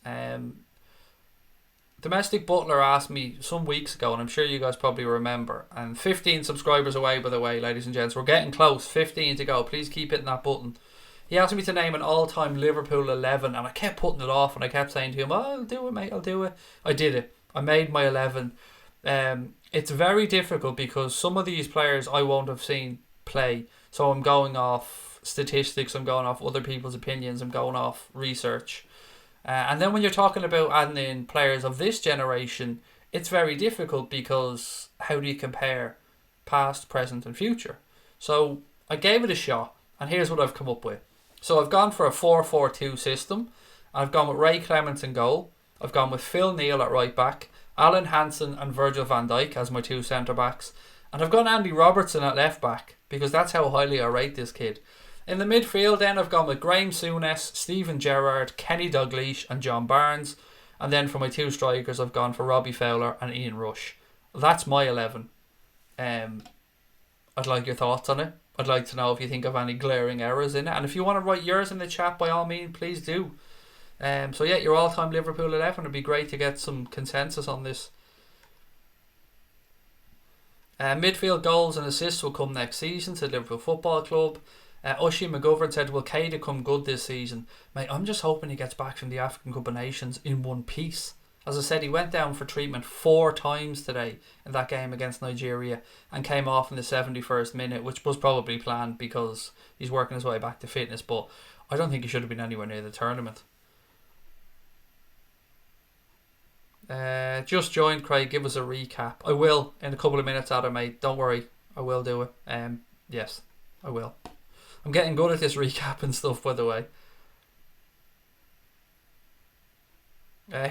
Domestic Butler asked me some weeks ago, and I'm sure you guys probably remember. And 15 subscribers away, by the way, ladies and gents. We're getting close. 15 to go. Please keep hitting that button. He asked me to name an all-time Liverpool 11, and I kept putting it off, and I kept saying to him, I'll do it, mate, I'll do it. I did it. I made my 11. It's very difficult because some of these players I won't have seen play. So I'm going off statistics, I'm going off other people's opinions, I'm going off research. And then when you're talking about adding in players of this generation, it's very difficult because how do you compare past, present and future? So I gave it a shot, and here's what I've come up with. So I've gone for a 4-4-2 system. I've gone with Ray Clements in goal. I've gone with Phil Neal at right back, Alan Hansen and Virgil van Dijk as my two centre backs, and I've gone Andy Robertson at left back because that's how highly I rate this kid. In the midfield then I've gone with Graham Souness, Steven Gerrard, Kenny Dalglish and John Barnes, and then for my two strikers I've gone for Robbie Fowler and Ian Rush. That's my 11. I'd like your thoughts on it. I'd like to know if you think of any glaring errors in it, and if you want to write yours in the chat, by all means please do. So yeah, your all-time Liverpool 11. It'd be great to get some consensus on this. Midfield goals and assists will come next season, said Liverpool Football Club. Ushi McGovern said, will Keita come good this season? Mate, I'm just hoping he gets back from the African Cup of Nations in one piece. As I said, he went down for treatment 4 times today in that game against Nigeria and came off in the 71st minute, which was probably planned because he's working his way back to fitness, but I don't think he should have been anywhere near the tournament. Just joined, Craig. Give us a recap. I will in a couple of minutes, Adam, mate. Don't worry, I will do it. Yes, I will. I'm getting good at this recap and stuff, by the way.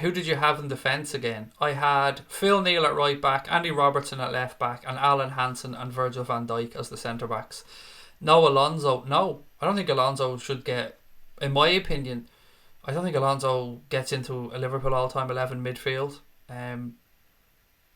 Who did you have in defence again? I had Phil Neal at right back, Andy Robertson at left back, and Alan Hansen and Virgil van Dijk as the centre backs. No Alonso. No, I don't think Alonso should get, in my opinion, I don't think Alonso gets into a Liverpool all-time 11 midfield.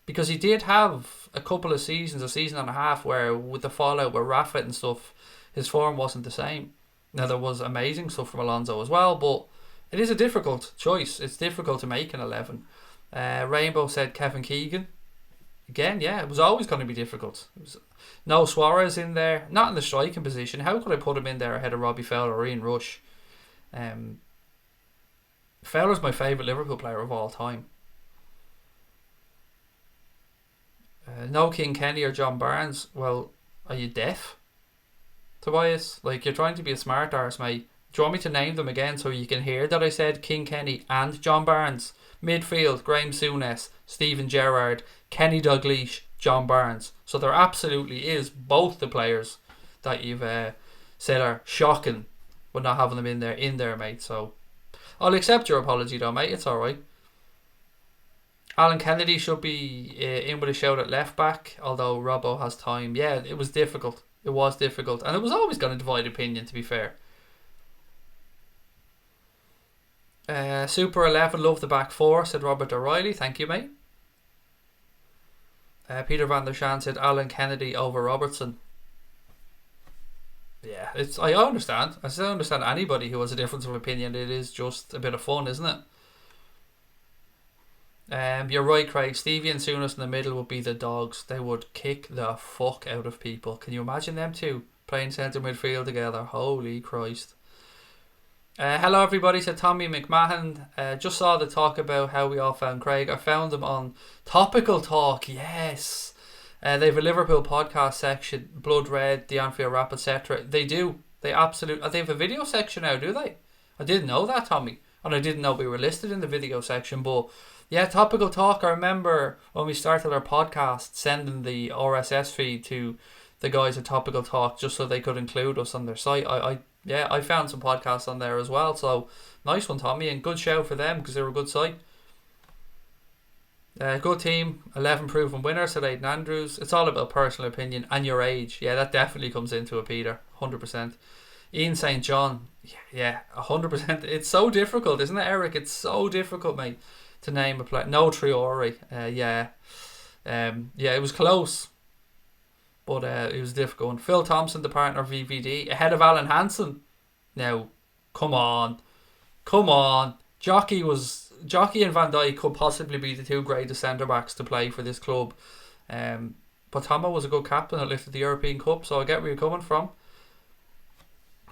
Because he did have a couple of seasons, a season and a half, where with the fallout with Rafa and stuff, his form wasn't the same. Now there was amazing stuff from Alonso as well, but it is a difficult choice. It's difficult to make an 11. Rainbow said Kevin Keegan. Again, yeah, it was always going to be difficult. No Suarez in there, not in the striking position. How could I put him in there ahead of Robbie Fowler or Ian Rush? Fowler's my favourite Liverpool player of all time. No King Kenny or John Barnes. Well, are you deaf, Tobias? Like, you're trying to be a smart arse, mate. Do you want me to name them again so you can hear that I said King Kenny and John Barnes? Midfield, Graham Souness, Steven Gerrard, Kenny Dalglish, John Barnes. So there absolutely is both the players that you've said are shocking but not having them in there, mate. So I'll accept your apology, though, mate. It's all right. Alan Kennedy should be in with a shout at left back, although Robbo has time. Yeah, it was difficult. It was difficult, and it was always going to divide opinion, to be fair. Super 11, love the back four, said Robert O'Reilly. Thank you, mate. Peter Van der Shan said Alan Kennedy over Robertson. Yeah, I understand. I still understand anybody who has a difference of opinion. It is just a bit of fun, isn't it? You're right, Craig. Stevie and Souness in the middle would be the dogs. They would kick the fuck out of people. Can you imagine them two playing centre midfield together? Holy Christ. Hello everybody, said Tommy McMahon. Just saw the talk about how we all found Craig. I found them on Topical Talk. Yes. They have a Liverpool podcast section, Blood Red, the Anfield Rap, etc. They do. They absolutely. They have a video section now, do they? I didn't know that, Tommy. And I didn't know we were listed in the video section. But yeah, Topical Talk. I remember when we started our podcast, sending the RSS feed to the guys at Topical Talk just so they could include us on their site. I found some podcasts on there as well. So nice one, Tommy, and good shout for them because they were a good site. Good team, 11 proven winners, said Aidan Andrews. It's all about personal opinion and your age. Yeah, that definitely comes into it, Peter. 100%. Ian St. John. Yeah, 100%. It's so difficult, isn't it, Eric? It's so difficult, mate, to name a player. No Traore. It was close, but it was difficult. Phil Thompson, the partner of VVD, ahead of Alan Hansen. Now, come on. Jockey and Van Dijk could possibly be the two greatest centre-backs to play for this club. But Timo was a good captain that lifted the European Cup, so I get where you're coming from.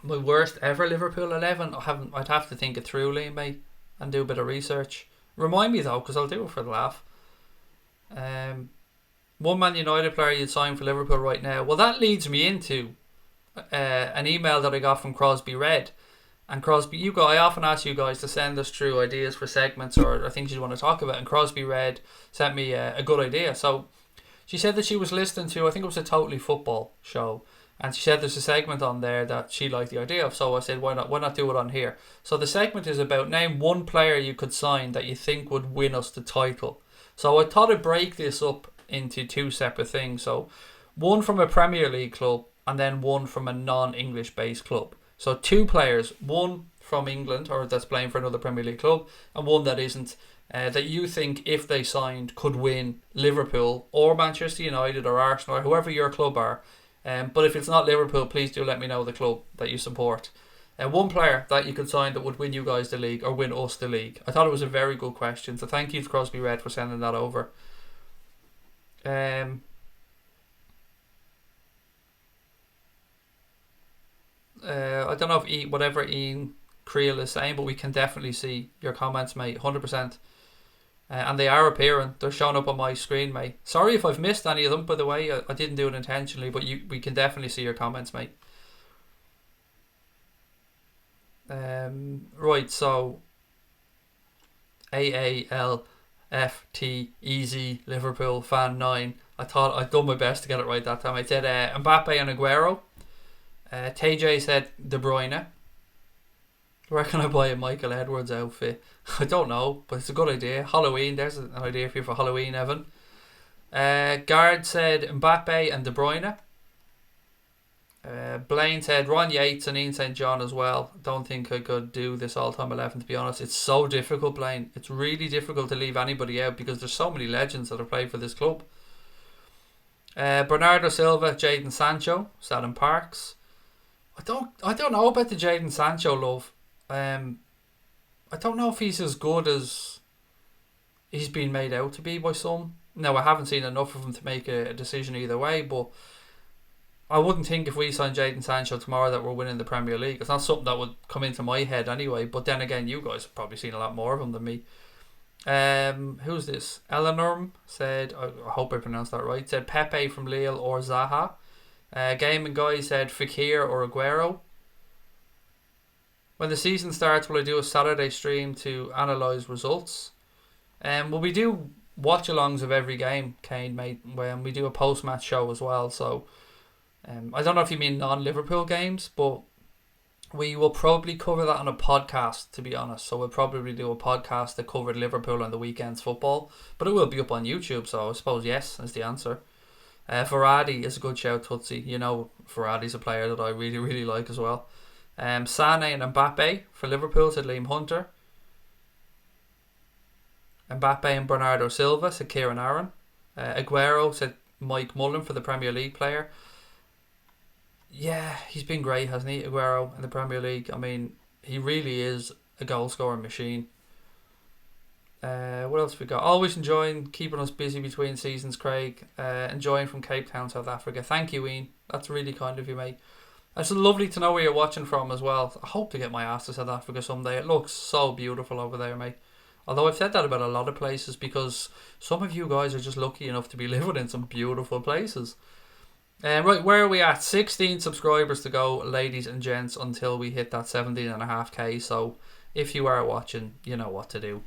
My worst ever Liverpool 11, I'd have to think it through, Liam, mate, and do a bit of research. Remind me, though, because I'll do it for the laugh. One Man United player you'd sign for Liverpool right now. Well, that leads me into an email that I got from Crosby Red. And Crosby, I often ask you guys to send us through ideas for segments or things you want to talk about. And Crosby Red sent me a good idea. So she said that she was listening to, I think it was a Totally Football show. And she said there's a segment on there that she liked the idea of. So I said, why not do it on here? So the segment is about name one player you could sign that you think would win us the title. So I thought I'd break this up into two separate things. So one from a Premier League club and then one from a non-English based club. So two players, one from England or that's playing for another Premier League club and one that isn't, that you think if they signed could win Liverpool or Manchester United or Arsenal or whoever your club are. But if it's not Liverpool, please do let me know the club that you support. One player that you could sign that would win you guys the league or win us the league. I thought it was a very good question. So thank you to Crosby Red for sending that over. I don't know if whatever Ian Creel is saying, but we can definitely see your comments, mate, 100%. And they are appearing. They're showing up on my screen, mate. Sorry if I've missed any of them, by the way. I didn't do it intentionally, but we can definitely see your comments, mate. Right, so AALFT Easy Liverpool Fan 9. I thought I'd done my best to get it right that time. I said Mbappe and Aguero. TJ said De Bruyne. Where can I buy a Michael Edwards outfit? I don't know, but it's a good idea. Halloween, there's an idea for you for Halloween, Evan. Guard said Mbappe and De Bruyne. Blaine said Ron Yates and Ian St. John as well. Don't think I could do this all-time 11, to be honest. It's so difficult, Blaine. It's really difficult to leave anybody out because there's so many legends that have played for this club. Bernardo Silva, Jadon Sancho, Adam Parks. I don't know about the Jadon Sancho love. I don't know if he's as good as he's been made out to be by some. Now, I haven't seen enough of him to make a decision either way, but I wouldn't think if we signed Jadon Sancho tomorrow that we're winning the Premier League. It's not something that would come into my head anyway, but then again, you guys have probably seen a lot more of him than me. Who's this? Eleanor said, I hope I pronounced that right, said Pepe from Lille or Zaha. Gaming Guy said Fekir or Aguero. When the season starts, will I do a Saturday stream to analyse results? Well, we do watch-alongs of every game, Kane, mate, when we do a post-match show as well. So I don't know if you mean non-Liverpool games, but We will probably cover that on a podcast, to be honest. So we'll probably do a podcast that covered Liverpool and the weekend's football. But it will be up on YouTube, so I suppose yes is the answer. Verratti is a good shout, Tootsie. You know, Verratti's a player that I really, really like as well. Sane and Mbappe for Liverpool, said Liam Hunter. Mbappe and Bernardo Silva, said Kieran Aaron. Aguero, said Mike Mullen for the Premier League player. Yeah, he's been great, hasn't he, Aguero, in the Premier League? I mean, he really is a goal-scoring machine. What else we got? Always enjoying keeping us busy between seasons, Craig. Enjoying from Cape Town, South Africa. Thank you, Ian. That's really kind of you, mate. It's lovely to know where you're watching from as well. I hope to get my ass to South Africa someday. It looks so beautiful over there, mate. Although I've said that about a lot of places because some of you guys are just lucky enough to be living in some beautiful places. Right, where are we at? 16 subscribers to go, ladies and gents, until we hit that 17.5k. So if you are watching, you know what to do.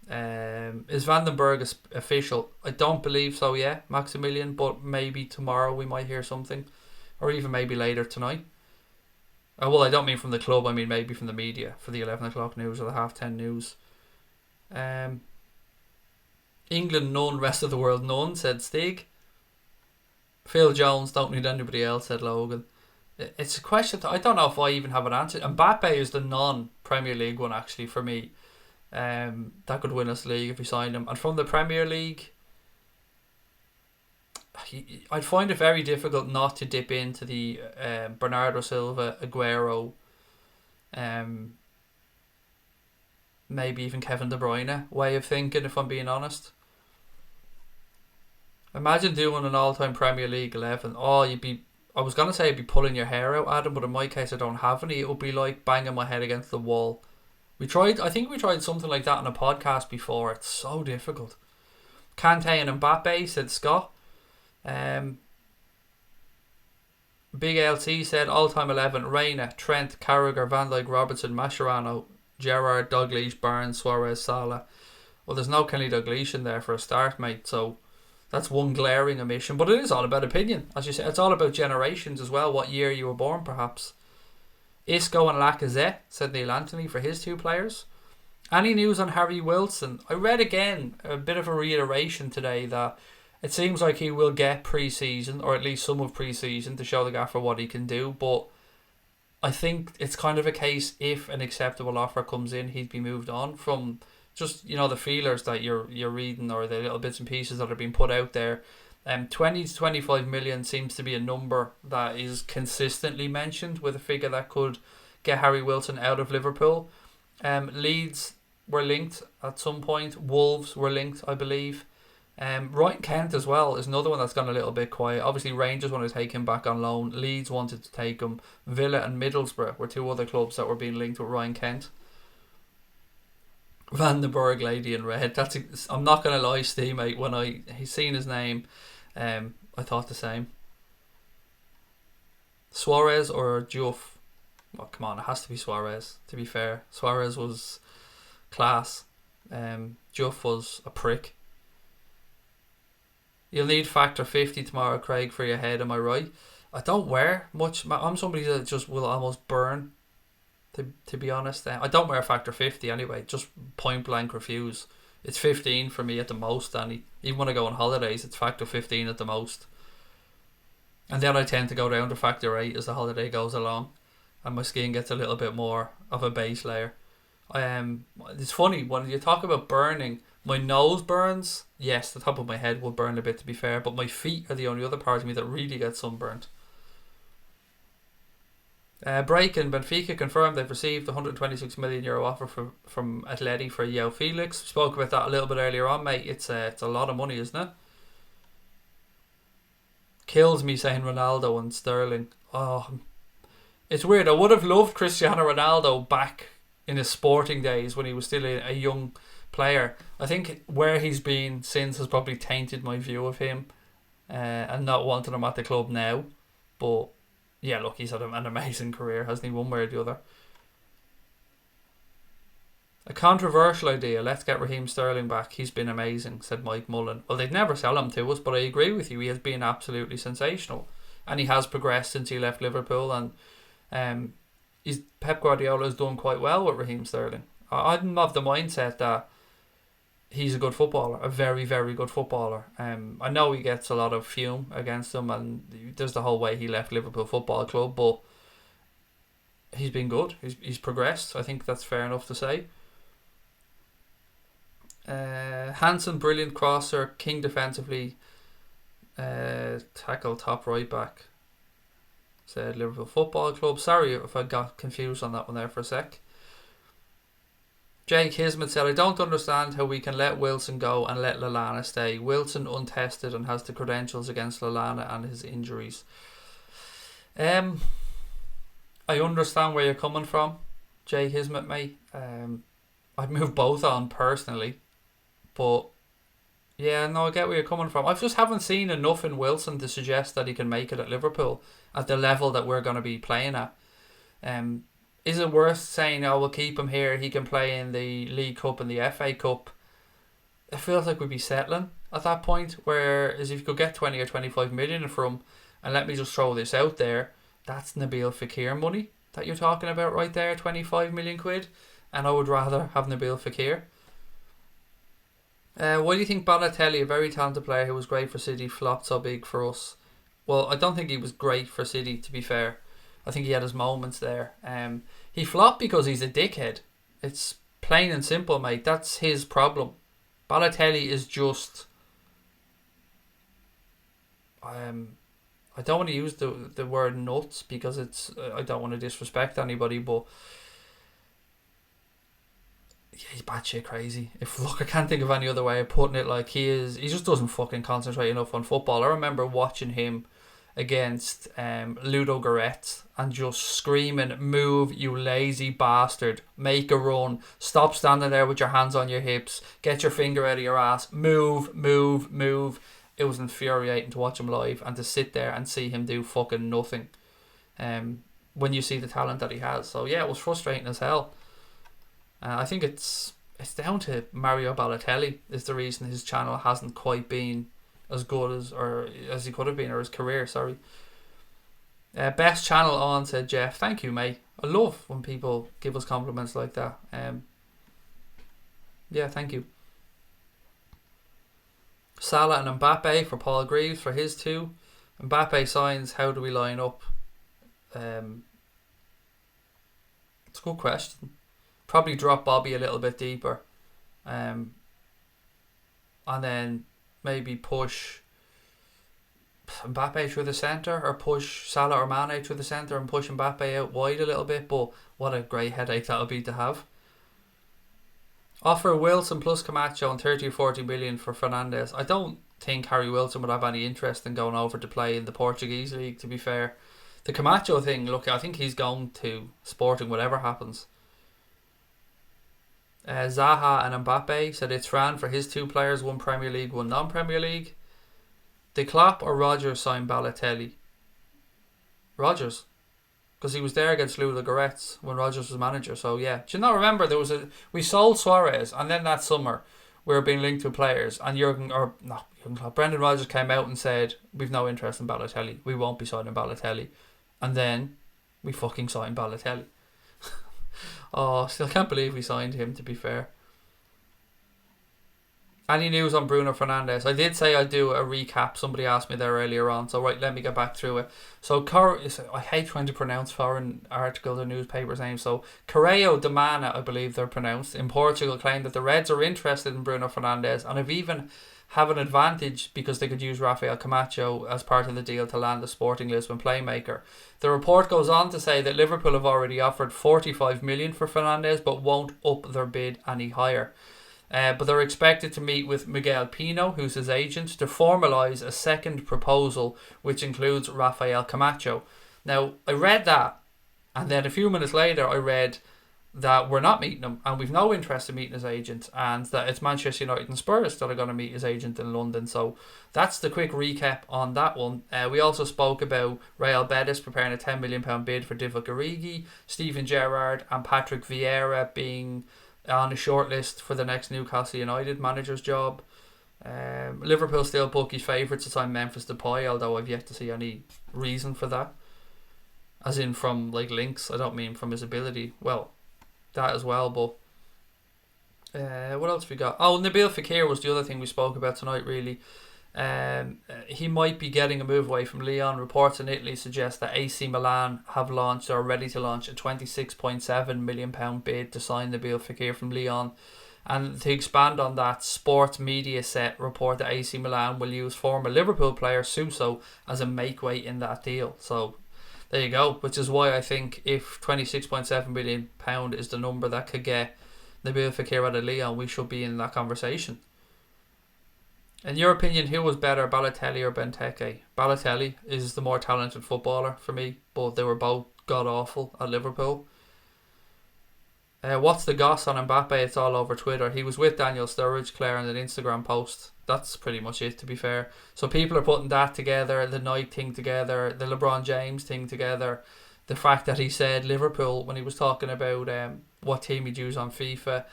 Is Vandenberg official? I don't believe so yet, Maximilian, but maybe tomorrow we might hear something, or even maybe later tonight. Well, I don't mean from the club, I mean maybe from the media for the 11 o'clock news or the 10:30 news. England none, rest of the world none, said Stig. Phil Jones, don't need anybody else, said Logan. It's a question that I don't know if I even have an answer. Mbappe is the non-Premier League one actually for me. That could win us the league if we signed him. And from the Premier League, I'd find it very difficult not to dip into the Bernardo Silva, Aguero, maybe even Kevin De Bruyne way of thinking, if I'm being honest. Imagine doing an all-time Premier League 11. I was going to say I'd be pulling your hair out, Adam, but in my case I don't have any. It would be like banging my head against the wall. I think we tried something like that on a podcast before. It's so difficult. Kante and Mbappe, said Scott. Big LT said all-time 11. Reina, Trent, Carragher, Van Dijk, Robertson, Mascherano, Gerrard, Dalglish, Barnes, Suarez, Salah. Well, there's no Kenny Dalglish in there for a start, mate, so that's one glaring omission. But it is all about opinion. As you say, it's all about generations as well, what year you were born, perhaps. Isco and Lacazette, said Neil Anthony, for his two players. Any news on Harry Wilson? I read again a bit of a reiteration today that it seems like he will get pre-season, or at least some of pre-season, to show the gaffer what he can do. But I think it's kind of a case, if an acceptable offer comes in, he'd be moved on from just, you know, the feelers that you're reading or the little bits and pieces that are being put out there. 20 to 25 million seems to be a number that is consistently mentioned with a figure that could get Harry Wilson out of Liverpool. Leeds were linked at some point. Wolves were linked, I believe. Ryan Kent as well is another one that's gone a little bit quiet. Obviously Rangers want to take him back on loan. Leeds wanted to take him. Villa and Middlesbrough were two other clubs that were being linked with Ryan Kent. Vandenberg, lady in red. I'm not going to lie, Steve, mate. When I seen his name, I thought the same. Suarez or Juff? Well, come on, it has to be Suarez, to be fair. Suarez was class. Juff was a prick. You'll need factor 50 tomorrow, Craig, for your head, am I right? I don't wear much. I'm somebody that just will almost burn, to be honest. I don't wear factor 50 anyway, just point blank refuse. It's 15 for me at the most, Danny. Even when I go on holidays, it's factor 15 at the most. And then I tend to go down to factor 8 as the holiday goes along, and my skin gets a little bit more of a base layer. It's funny, when you talk about burning, my nose burns. Yes, the top of my head will burn a bit, to be fair, but my feet are the only other part of me that really gets sunburnt. Breaking, Benfica confirmed they've received the €126 million offer from Atleti for João Felix. We spoke about that a little bit earlier on, mate. It's a lot of money, isn't it? Kills me saying Ronaldo and Sterling. Oh, it's weird. I would have loved Cristiano Ronaldo back in his sporting days when he was still a young player. I think where he's been since has probably tainted my view of him, and not wanting him at the club now. But yeah, look, he's had an amazing career, hasn't he, one way or the other. A controversial idea, let's get Raheem Sterling back. He's been amazing, said Mike Mullen. Well, they'd never sell him to us, but I agree with you. He has been absolutely sensational. And he has progressed since he left Liverpool. And Pep Guardiola has done quite well with Raheem Sterling. I'm of the mindset that he's a good footballer, a very, very good footballer. I know he gets a lot of fume against him, and there's the whole way he left Liverpool Football Club, but he's been good. He's progressed. I think that's fair enough to say. Hansen, brilliant crosser, king defensively. Tackle top right back. Said Liverpool Football Club. Sorry if I got confused on that one there for a sec. Jake Hismet said, I don't understand how we can let Wilson go and let Lallana stay. Wilson untested and has the credentials against Lallana and his injuries. I understand where you're coming from, Jake Hismet, mate. I'd move both on personally. But yeah, no, I get where you're coming from. I just haven't seen enough in Wilson to suggest that he can make it at Liverpool at the level that we're going to be playing at. Is it worth saying, oh, we'll keep him here, he can play in the League Cup and the FA Cup? It feels like we'd be settling at that point, whereas if you could get 20 or 25 million from, and let me just throw this out there, that's Nabil Fekir money that you're talking about right there, 25 million quid, and I would rather have Nabil Fekir. Why do you think Balotelli, a very talented player who was great for City, flopped so big for us? Well, I don't think he was great for City, to be fair. I think he had his moments there. He flopped because he's a dickhead. It's plain and simple, mate. That's his problem. Balotelli is just... I don't want to use the word nuts because it's... I don't want to disrespect anybody, but... Yeah, he's batshit crazy. I can't think of any other way of putting it. Like, he just doesn't fucking concentrate enough on football. I remember watching him against Ludo Goretz and just screaming, move, you lazy bastard, make a run, stop standing there with your hands on your hips, get your finger out of your ass, move. It was infuriating to watch him live and to sit there and see him do fucking nothing when you see the talent that he has. So yeah, it was frustrating as hell. I think it's down to Mario Balotelli is the reason his channel hasn't quite been as good as he could have been, or his career, sorry. Best channel on, said Jeff. Thank you, mate. I love when people give us compliments like that. Yeah, thank you. Salah and Mbappe for Paul Greaves for his two. Mbappe signs, how do we line up? It's a good question. Probably drop Bobby a little bit deeper. And then maybe push Mbappe through the centre, or push Salah or Mane through the centre and push Mbappe out wide a little bit. But what a great headache that would be to have. Offer Wilson plus Camacho and 30 or 40 million for Fernandes. I don't think Harry Wilson would have any interest in going over to play in the Portuguese league, to be fair. The Camacho thing, look, I think he's going to Sporting whatever happens. Zaha and Mbappe said it's Fran for his two players, one Premier League, one non-Premier League. Did Klopp or Rodgers sign Balotelli? Rodgers, because he was there against Ludo Goretz when Rodgers was manager. So yeah, do you not remember we sold Suarez, and then that summer we were being linked to players, and Brendan Rodgers came out and said we've no interest in Balotelli, we won't be signing Balotelli, and then we fucking signed Balotelli. Oh, still can't believe we signed him, to be fair. Any news on Bruno Fernandes? I did say I'd do a recap. Somebody asked me there earlier on. So, right, let me get back through it. So, I hate trying to pronounce foreign articles or newspapers' names. So, Correio de Mana, I believe they're pronounced, in Portugal claimed that the Reds are interested in Bruno Fernandes and have even have an advantage because they could use Rafael Camacho as part of the deal to land a Sporting Lisbon playmaker. The report goes on to say that Liverpool have already offered 45 million for Fernandes but won't up their bid any higher. But they're expected to meet with Miguel Pino, who's his agent, to formalise a second proposal which includes Rafael Camacho. Now, I read that, and then a few minutes later I read that we're not meeting him and we've no interest in meeting his agent, and that it's Manchester United and Spurs that are going to meet his agent in London. So that's the quick recap on that one. We also spoke about Real Betis preparing a £10 million bid for Divock Origi, Steven Gerrard and Patrick Vieira being on a shortlist for the next Newcastle United manager's job. Liverpool still bookies favourites to sign Memphis Depay, although I've yet to see any reason for that. as in from like links. I don't mean from his ability. Well, that as well, but what else have we got? Oh, Nabil Fekir was the other thing we spoke about tonight, really. He might be getting a move away from Lyon. Reports in Italy suggest that AC Milan have launched or are ready to launch a £26.7 million bid to sign Nabil Fekir from Lyon. And to expand on that, Sports Media Set report that AC Milan will use former Liverpool player Suso as a make-weight in that deal. So there you go, which is why I think if £26.7 million is the number that could get Nabil Fekir out of Lyon, we should be in that conversation. In your opinion, who was better, Balotelli or Benteke? Balotelli is the more talented footballer for me, but they were both god-awful at Liverpool. What's the goss on Mbappe? It's all over Twitter. He was with Daniel Sturridge, Claire, in an Instagram post. That's pretty much it, to be fair. So people are putting that together, the Nike thing together, the LeBron James thing together. The fact that he said Liverpool when he was talking about what team he'd use on FIFA.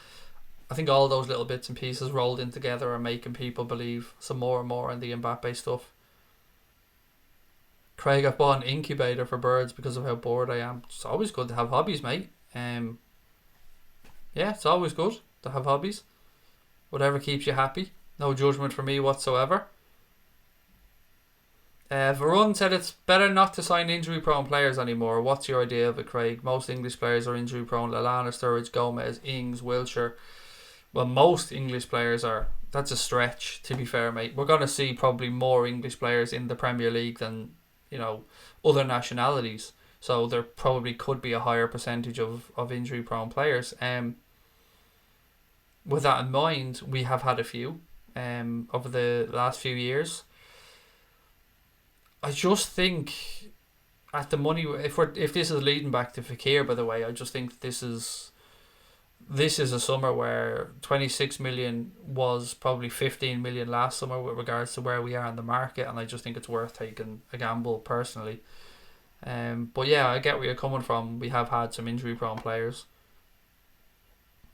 I think all those little bits and pieces rolled in together are making people believe some more and more in the Mbappe stuff. Craig, I've bought an incubator for birds because of how bored I am. It's always good to have hobbies, mate. Yeah, it's always good to have hobbies. Whatever keeps you happy. No judgment for me whatsoever. Varun said it's better not to sign injury-prone players anymore. What's your idea of it, Craig? Most English players are injury-prone. Lallana, Sturridge, Gomez, Ings, Wilshere. Well, most English players are. That's a stretch, to be fair, mate. We're going to see probably more English players in the Premier League than, other nationalities. So there probably could be a higher percentage of injury-prone players. With that in mind, we have had a few over the last few years. I just think at the money, if this is leading back to Fekir, by the way, I just think this is a summer where 26 million was probably 15 million last summer with regards to where we are in the market, and I just think it's worth taking a gamble personally. But yeah, I get where you're coming from. We have had some injury prone players.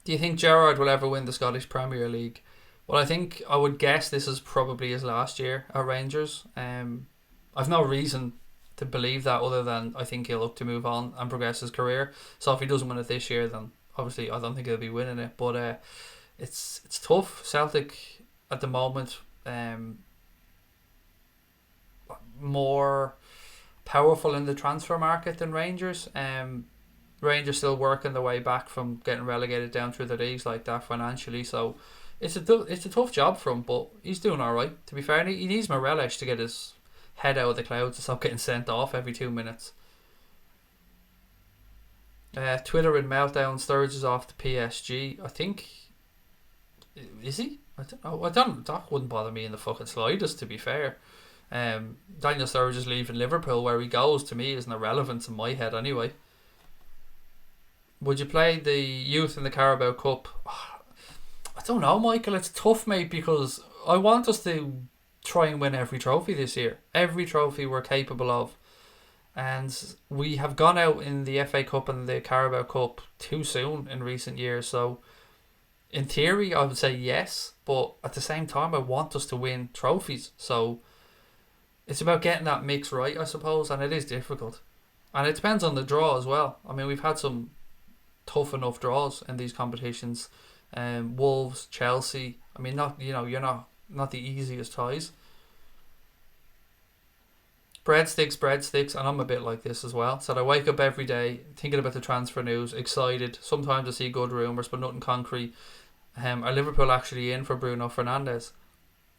Do you think Gerrard will ever win the Scottish Premier League? Well, I would guess this is probably his last year at Rangers. I've no reason to believe that other than I think he'll look to move on and progress his career. So if he doesn't win it this year, then obviously I don't think he'll be winning it. But it's tough. Celtic at the moment, more powerful in the transfer market than Rangers. Rangers still working their way back from getting relegated down through the leagues like that financially. So it's a tough job for him, but he's doing all right. To be fair, he needs Morelos to get his head out of the clouds to stop getting sent off every 2 minutes. Twitter in meltdown. Sturridge is off to PSG. I think. Is he? I don't know. That wouldn't bother me in the fucking slightest, to be fair. Daniel Sturridge is leaving Liverpool. Where he goes, to me, is an irrelevance in my head anyway. Would you play the youth in the Carabao Cup? I don't know, Michael. It's tough, mate, because I want us to try and win every trophy this year. Every trophy we're capable of. And we have gone out in the FA Cup and the Carabao Cup too soon in recent years. So, in theory, I would say yes. But at the same time, I want us to win trophies. So, it's about getting that mix right, I suppose. And it is difficult. And it depends on the draw as well. I mean, we've had some tough enough draws in these competitions. Wolves, Chelsea. I mean, you're not the easiest ties. Breadsticks, and I'm a bit like this as well. So I wake up every day thinking about the transfer news, excited. Sometimes I see good rumours, but nothing concrete. Are Liverpool actually in for Bruno Fernandes?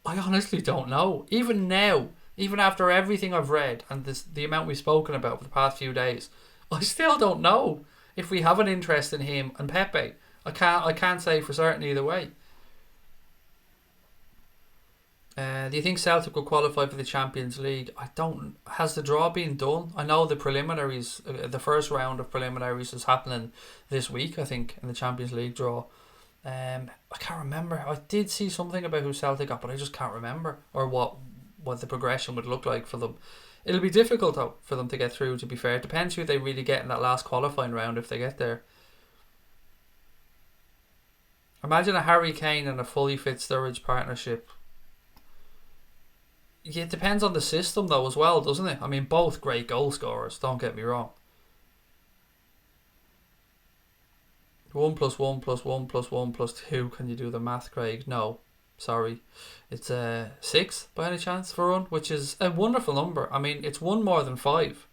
I honestly don't know. Even now, even after everything I've read and the amount we've spoken about for the past few days, I still don't know if we have an interest in him and Pepe. I can't say for certain either way. Do you think Celtic will qualify for the Champions League? Has the draw been done? I know the preliminaries, the first round of preliminaries is happening this week, I think, in the Champions League draw. I can't remember. I did see something about who Celtic got, but I just can't remember, or what the progression would look like for them. It'll be difficult though for them to get through, to be fair. It depends who they really get in that last qualifying round if they get there. Imagine a Harry Kane and a fully fit Sturridge partnership. Yeah, it depends on the system though as well, doesn't it? I mean, both great goal scorers, don't get me wrong. 1 plus 1 plus 1 plus 1 plus 2. Can you do the math, Craig? No. Sorry. It's 6 by any chance for one, which is a wonderful number. I mean, it's 1 more than 5.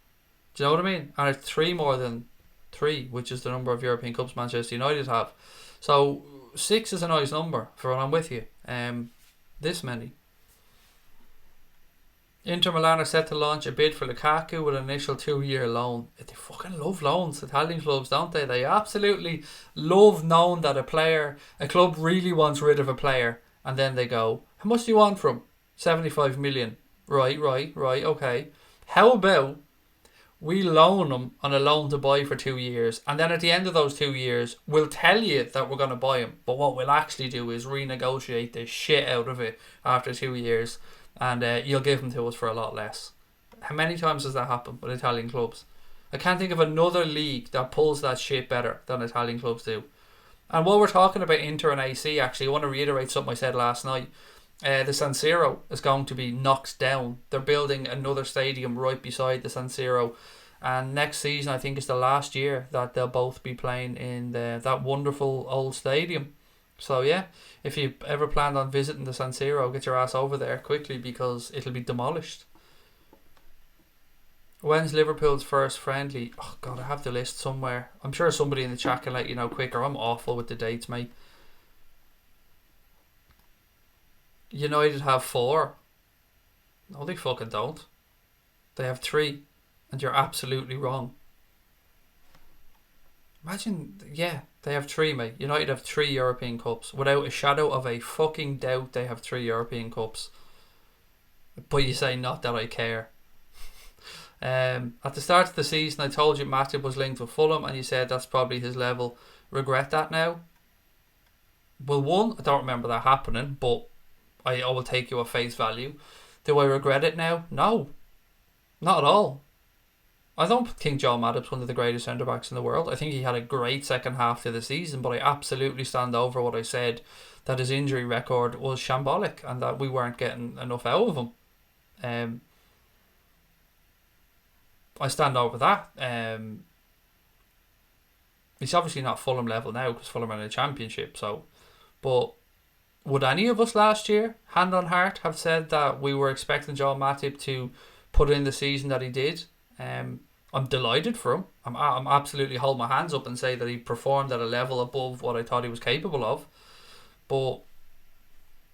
Do you know what I mean? And it's 3 more than 3, which is the number of European Cups Manchester United have. So 6 is a nice number for when I'm with you. This many. Inter Milan are set to launch a bid for Lukaku with an initial 2-year loan. They fucking love loans, Italian clubs, don't they? They absolutely love knowing that a club really wants rid of a player, and then they go, how much do you want from? 75 million. Right, okay. How about we loan him on a loan to buy for 2 years, and then at the end of those 2 years, we'll tell you that we're going to buy him, but what we'll actually do is renegotiate the shit out of it after 2 years, and you'll give him to us for a lot less. How many times has that happened with Italian clubs? I can't think of another league that pulls that shit better than Italian clubs do. And while we're talking about Inter and AC, actually, I want to reiterate something I said last night. The San Siro is going to be knocked down. They're building another stadium right beside the San Siro, and next season I think is the last year that they'll both be playing in that wonderful old stadium. So yeah, if you ever planned on visiting the San Siro, get your ass over there quickly because it'll be demolished. When's Liverpool's first friendly? Oh god, I have the list somewhere. I'm sure somebody in the chat can let you know quicker. I'm awful with the dates, mate. United have 4. No, they fucking don't. They have 3, and you're absolutely wrong. Imagine, yeah, they have 3, mate. United have 3 European Cups. Without a shadow of a fucking doubt, they have 3 European Cups. But you say, not that I care. At the start of the season, I told you Matip was linked with Fulham, and you said that's probably his level. Regret that now? Well, one, I don't remember that happening, but I will take you at face value. Do I regret it now? No. Not at all. I don't think Joe Matip's one of the greatest centre-backs in the world. I think he had a great second half to the season, but I absolutely stand over what I said, that his injury record was shambolic and that we weren't getting enough out of him. I stand over that. He's obviously not Fulham level now because Fulham are in a championship. But would any of us last year, hand on heart, have said that we were expecting Joe Matip to put in the season that he did? I'm delighted for him. I'm absolutely hold my hands up and say that he performed at a level above what I thought he was capable of. But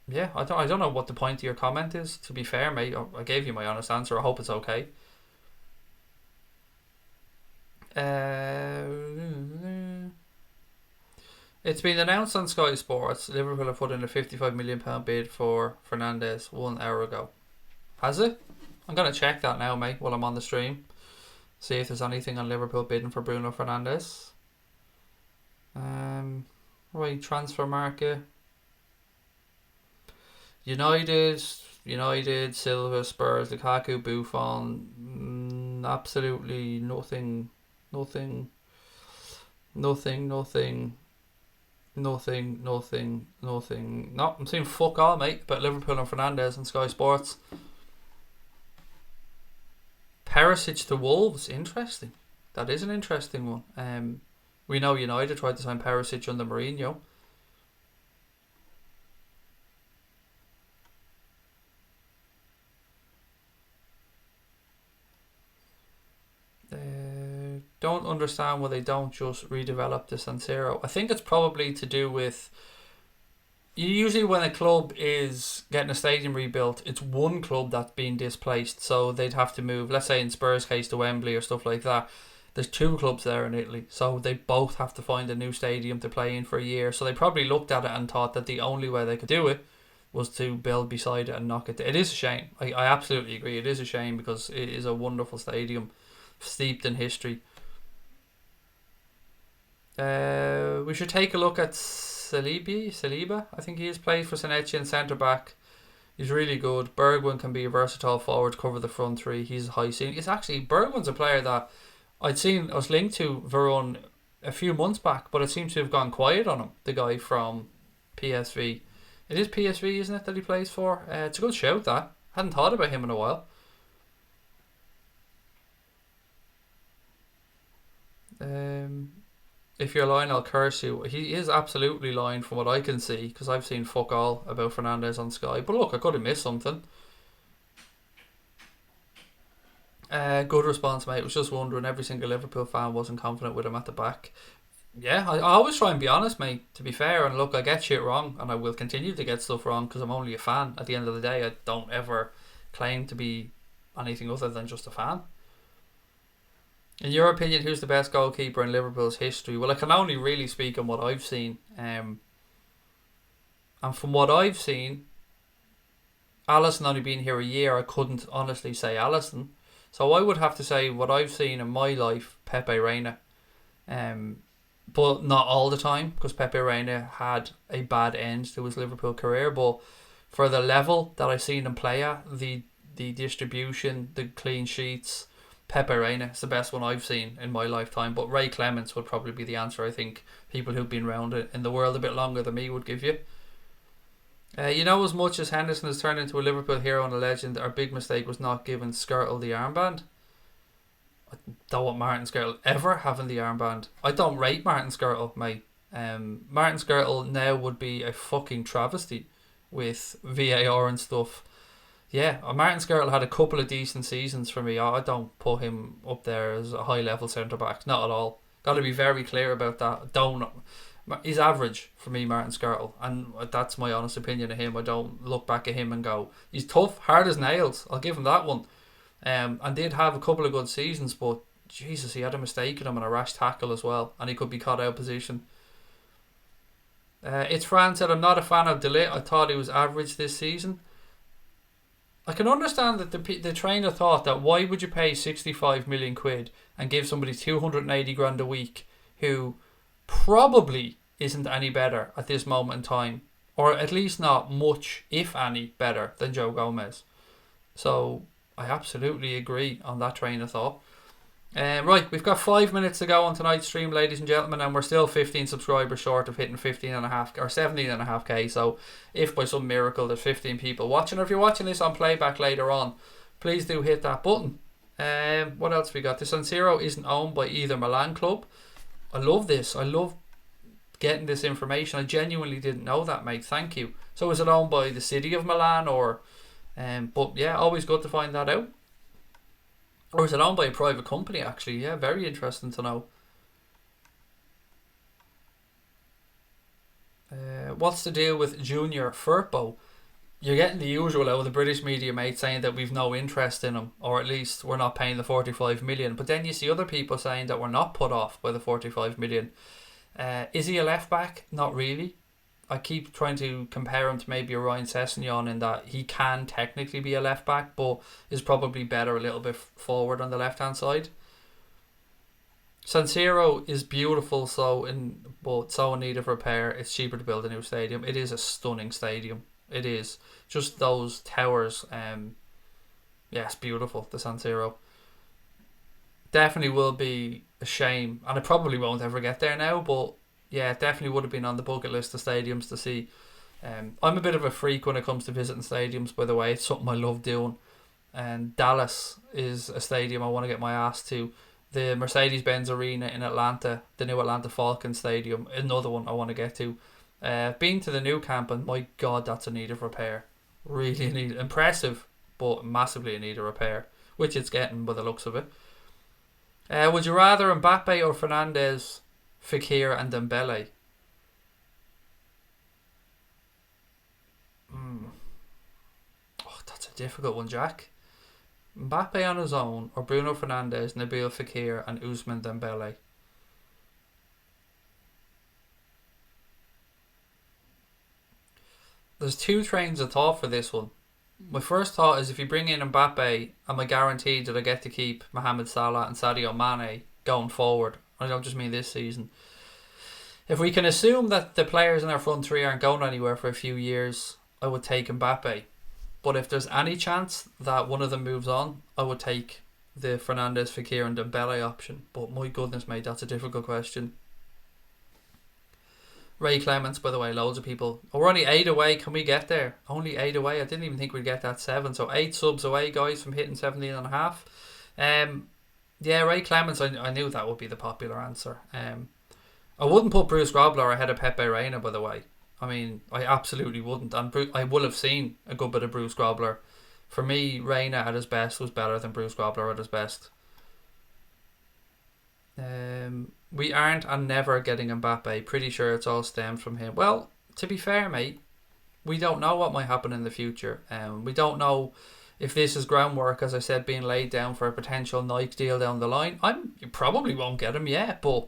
yeah, I don't know what the point of your comment is. To be fair, mate, I gave you my honest answer. I hope it's okay. It's been announced on Sky Sports Liverpool have put in a £55 million bid for Fernandes 1 hour ago. Has it? I'm going to check that now, mate, while I'm on the stream. See if there's anything on Liverpool bidding for Bruno Fernandes. Right, transfer market. United, Silva, Spurs, Lukaku, Buffon. Absolutely nothing. No, I'm seeing fuck all, mate, about Liverpool and Fernandes on Sky Sports. Perisic to Wolves, interesting. That is an interesting one. We know United tried to sign Perisic under Mourinho. Don't understand why they don't just redevelop the San Siro. I think it's probably to do with, usually when a club is getting a stadium rebuilt, it's one club that's being displaced, so they'd have to move, let's say in Spurs' case, to Wembley or stuff like that. There's 2 clubs there in Italy, so they both have to find a new stadium to play in for a year. So they probably looked at it and thought that the only way they could do it was to build beside it and knock it. It is a shame. I absolutely agree. It is a shame because it is a wonderful stadium, steeped in history. We should take a look at Saliba. I think he has played for St Etienne centre back. He's really good. Bergwijn can be a versatile forward, cover the front 3. He's high ceiling. It's actually, Bergwijn's a player that I was linked to Varane a few months back, but it seems to have gone quiet on him. The guy from PSV. It is PSV, isn't it, that he plays for? It's a good shout, that. Hadn't thought about him in a while. If you're lying, I'll curse you. He is absolutely lying from what I can see, because I've seen fuck all about Fernandes on Sky. But look, I could have missed something. Good response, mate. I was just wondering, every single Liverpool fan wasn't confident with him at the back. Yeah, I always try and be honest, mate, to be fair. And look, I get shit wrong, and I will continue to get stuff wrong, because I'm only a fan. At the end of the day, I don't ever claim to be anything other than just a fan. In your opinion, who's the best goalkeeper in Liverpool's history? Well, I can only really speak on what I've seen. And from what I've seen, Alisson only been here a year, I couldn't honestly say Alisson. So I would have to say what I've seen in my life, Pepe Reina. But not all the time, because Pepe Reina had a bad end to his Liverpool career. But for the level that I've seen him play at, the distribution, the clean sheets, Pepe Reina is the best one I've seen in my lifetime. But Ray Clements would probably be the answer. I think people who've been around it in the world a bit longer than me would give you. You know, as much as Henderson has turned into a Liverpool hero and a legend, our big mistake was not giving Skrtel the armband. I don't want Martin Skrtel ever having the armband. I don't rate Martin Skrtel, mate. Martin Skrtel now would be a fucking travesty with VAR and stuff. Yeah, Martin Skrtel had a couple of decent seasons for me. I don't put him up there as a high level centre back, not at all. Got to be very clear about that. He's average for me, Martin Skrtel, and that's my honest opinion of him. I don't look back at him and go, he's tough, hard as nails. I'll give him that one. And did have a couple of good seasons, but Jesus, he had a mistake in him and a rash tackle as well, and he could be caught out of position. It's Fran said, I'm not a fan of Ligt. I thought he was average this season. I can understand that the trainer thought that why would you pay 65 million quid and give somebody 280 grand a week who probably isn't any better at this moment in time, or at least not much, if any, better than Joe Gomez. So I absolutely agree on that train of thought. Right, we've got 5 minutes to go on tonight's stream, ladies and gentlemen, and we're still 15 subscribers short of hitting 15.5 or 17.5k. So if by some miracle there's 15 people watching, or if you're watching this on playback later on, please do hit that button. What else we got? The San Siro isn't owned by either Milan club. I love this. I love getting this information. I genuinely didn't know that, mate. Thank you. So is it owned by the city of Milan, or but yeah, always good to find that out. Or is it owned by a private company, actually? Yeah, very interesting to know. What's the deal with Junior Firpo? You're getting the usual out of the British media, mate, saying that we've no interest in him, or at least we're not paying the 45 million. But then you see other people saying that we're not put off by the 45 million. Is he a left back? Not really. I keep trying to compare him to maybe a Ryan Sessegnon in that he can technically be a left back, but is probably better a little bit forward on the left hand side. San Siro is beautiful, but so in need of repair. It's cheaper to build a new stadium. It is a stunning stadium. It is. Just those towers. Yeah, it's beautiful, the San Siro. Definitely will be a shame, and I probably won't ever get there now, but yeah, it definitely would have been on the bucket list of stadiums to see. I'm a bit of a freak when it comes to visiting stadiums, by the way. It's something I love doing. And Dallas is a stadium I want to get my ass to. The Mercedes-Benz Arena in Atlanta, the new Atlanta Falcons Stadium, another one I want to get to. Been to the new camp, and my God, that's in need of repair. Really impressive, but massively in need of repair, which it's getting by the looks of it. Would you rather Mbappe or Fernandes, Fekir and Dembele? Oh, that's a difficult one, Jack. Mbappe on his own, or Bruno Fernandes, Nabil Fekir and Ousmane Dembele? There's two trains of thought for this one. My first thought is, if you bring in Mbappe, am I guaranteed that I get to keep Mohamed Salah and Sadio Mane going forward? I don't just mean this season. If we can assume that the players in our front three aren't going anywhere for a few years, I would take Mbappe. But if there's any chance that one of them moves on, I would take the Fernandes, Fekir and Dembele option. But my goodness, mate, that's a difficult question. Ray Clements, by the way, loads of people. Oh, we're only 8 away. Can we get there? Only 8 away. I didn't even think we'd get that 7. So 8 subs away, guys, from hitting 17.5. Yeah, Ray Clements, I knew that would be the popular answer. I wouldn't put Bruce Grobbler ahead of Pepe Reina, by the way. I mean, I absolutely wouldn't. And I will have seen a good bit of Bruce Grobbler. For me, Reina at his best was better than Bruce Grobbler at his best. We aren't and never getting Mbappe. Pretty sure it's all stemmed from him. Well, to be fair, mate, we don't know what might happen in the future. We don't know if this is groundwork, as I said, being laid down for a potential Nike deal down the line. You probably won't get him yet, but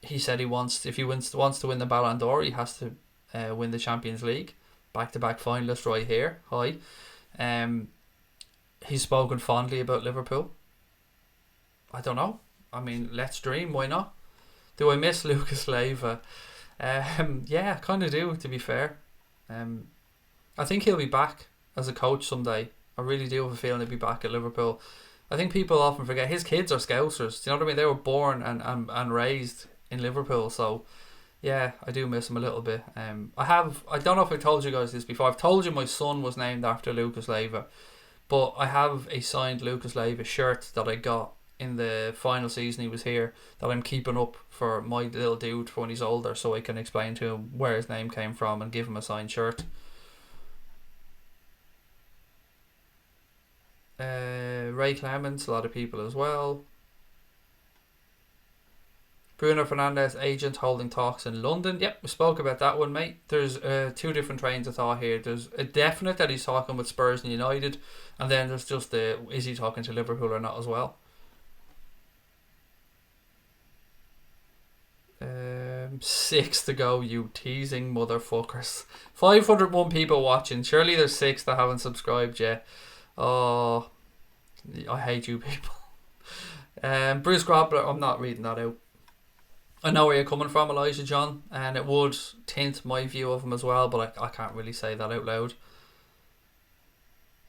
he said if he wants to win the Ballon d'Or, he has to win the Champions League. Back-to-back finalist right here. Hi. He's spoken fondly about Liverpool. I don't know. I mean, let's dream. Why not? Do I miss Lucas Leiva? Yeah, kind of do, to be fair. I think he'll be back as a coach someday. I really do have a feeling he'll be back at Liverpool. I think people often forget his kids are Scousers. Do you know what I mean? They were born and raised in Liverpool, so yeah, I do miss him a little bit. I don't know if I told you guys this before. I've told you my son was named after Lucas Leiva, but I have a signed Lucas Leiva shirt that I got in the final season he was here that I'm keeping up for my little dude for when he's older, so I can explain to him where his name came from and give him a signed shirt. Ray Clements, a lot of people as well. Bruno Fernandes, agent holding talks in London. Yep, we spoke about that one, mate. There's two different trains of thought here. There's a definite that he's talking with Spurs and United, and then there's just is he talking to Liverpool or not as well. 6 to go, you teasing motherfuckers. 501 people watching. Surely there's 6 that haven't subscribed yet. Oh, I hate you people. Bruce Grobbler, I'm not reading that out. I know where you're coming from, Elijah John, and it would tint my view of him as well, but I can't really say that out loud.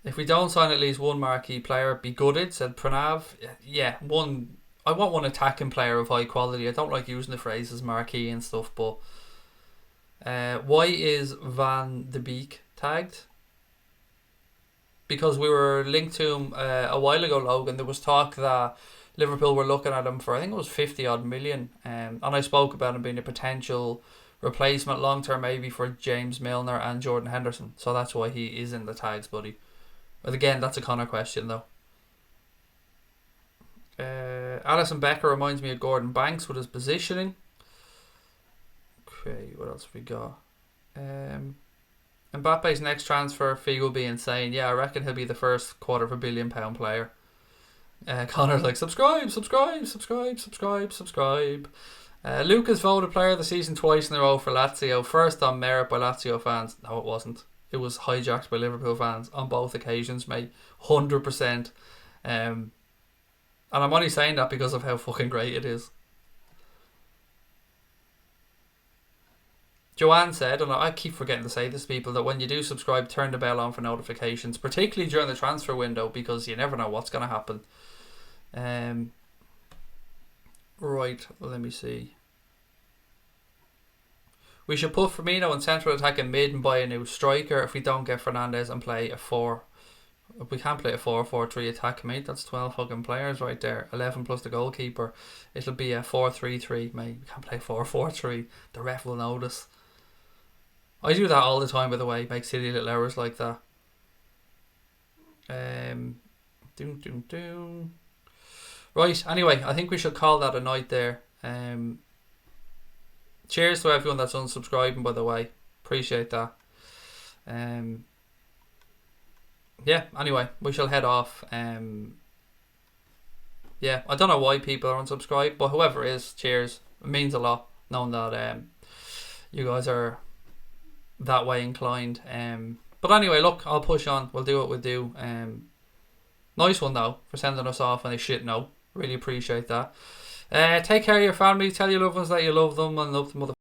If we don't sign at least one marquee player, be gutted, said Pranav. Yeah, one. I want one attacking player of high quality. I don't like using the phrases marquee and stuff, but why is Van de Beek tagged? Because we were linked to him a while ago, Logan. There was talk that Liverpool were looking at him for, I think it was 50 odd million, and I spoke about him being a potential replacement long term maybe for James Milner and Jordan Henderson, so that's why he is in the tags, buddy. But again, that's a Connor question though. Alisson Becker reminds me of Gordon Banks with his positioning. Okay, what else have we got? Mbappe's next transfer fee will be insane. Yeah, I reckon he'll be the first £250 million player. Connor's like, subscribe. Lucas voted player of the season twice in a row for Lazio. First on merit by Lazio fans. No, it wasn't. It was hijacked by Liverpool fans on both occasions, mate. 100%. And I'm only saying that because of how fucking great it is. Joanne said, and I keep forgetting to say this to people, that when you do subscribe, turn the bell on for notifications, particularly during the transfer window, because you never know what's going to happen. Right, let me see. We should put Firmino in central attack and mid and buy a new striker if we don't get Fernandes and play a 4. If we can't play a 4-4-3 attack, mate, that's 12 fucking players right there. 11 plus the goalkeeper. It'll be a 4-3-3, mate. We can't play 4-4-3. The ref will notice. I do that all the time, by the way. Make silly little errors like that. Right, anyway, I think we should call that a night there. Cheers to everyone that's unsubscribing, by the way. Appreciate that. Yeah, anyway, we shall head off. Yeah, I don't know why people are unsubscribed, but whoever is, cheers. It means a lot knowing that you guys are that way inclined. But anyway, look, I'll push on. We'll do what we do. Nice one though for sending us off on a shit note. Really appreciate that. Take care of your family. Tell your loved ones that you love them and love them.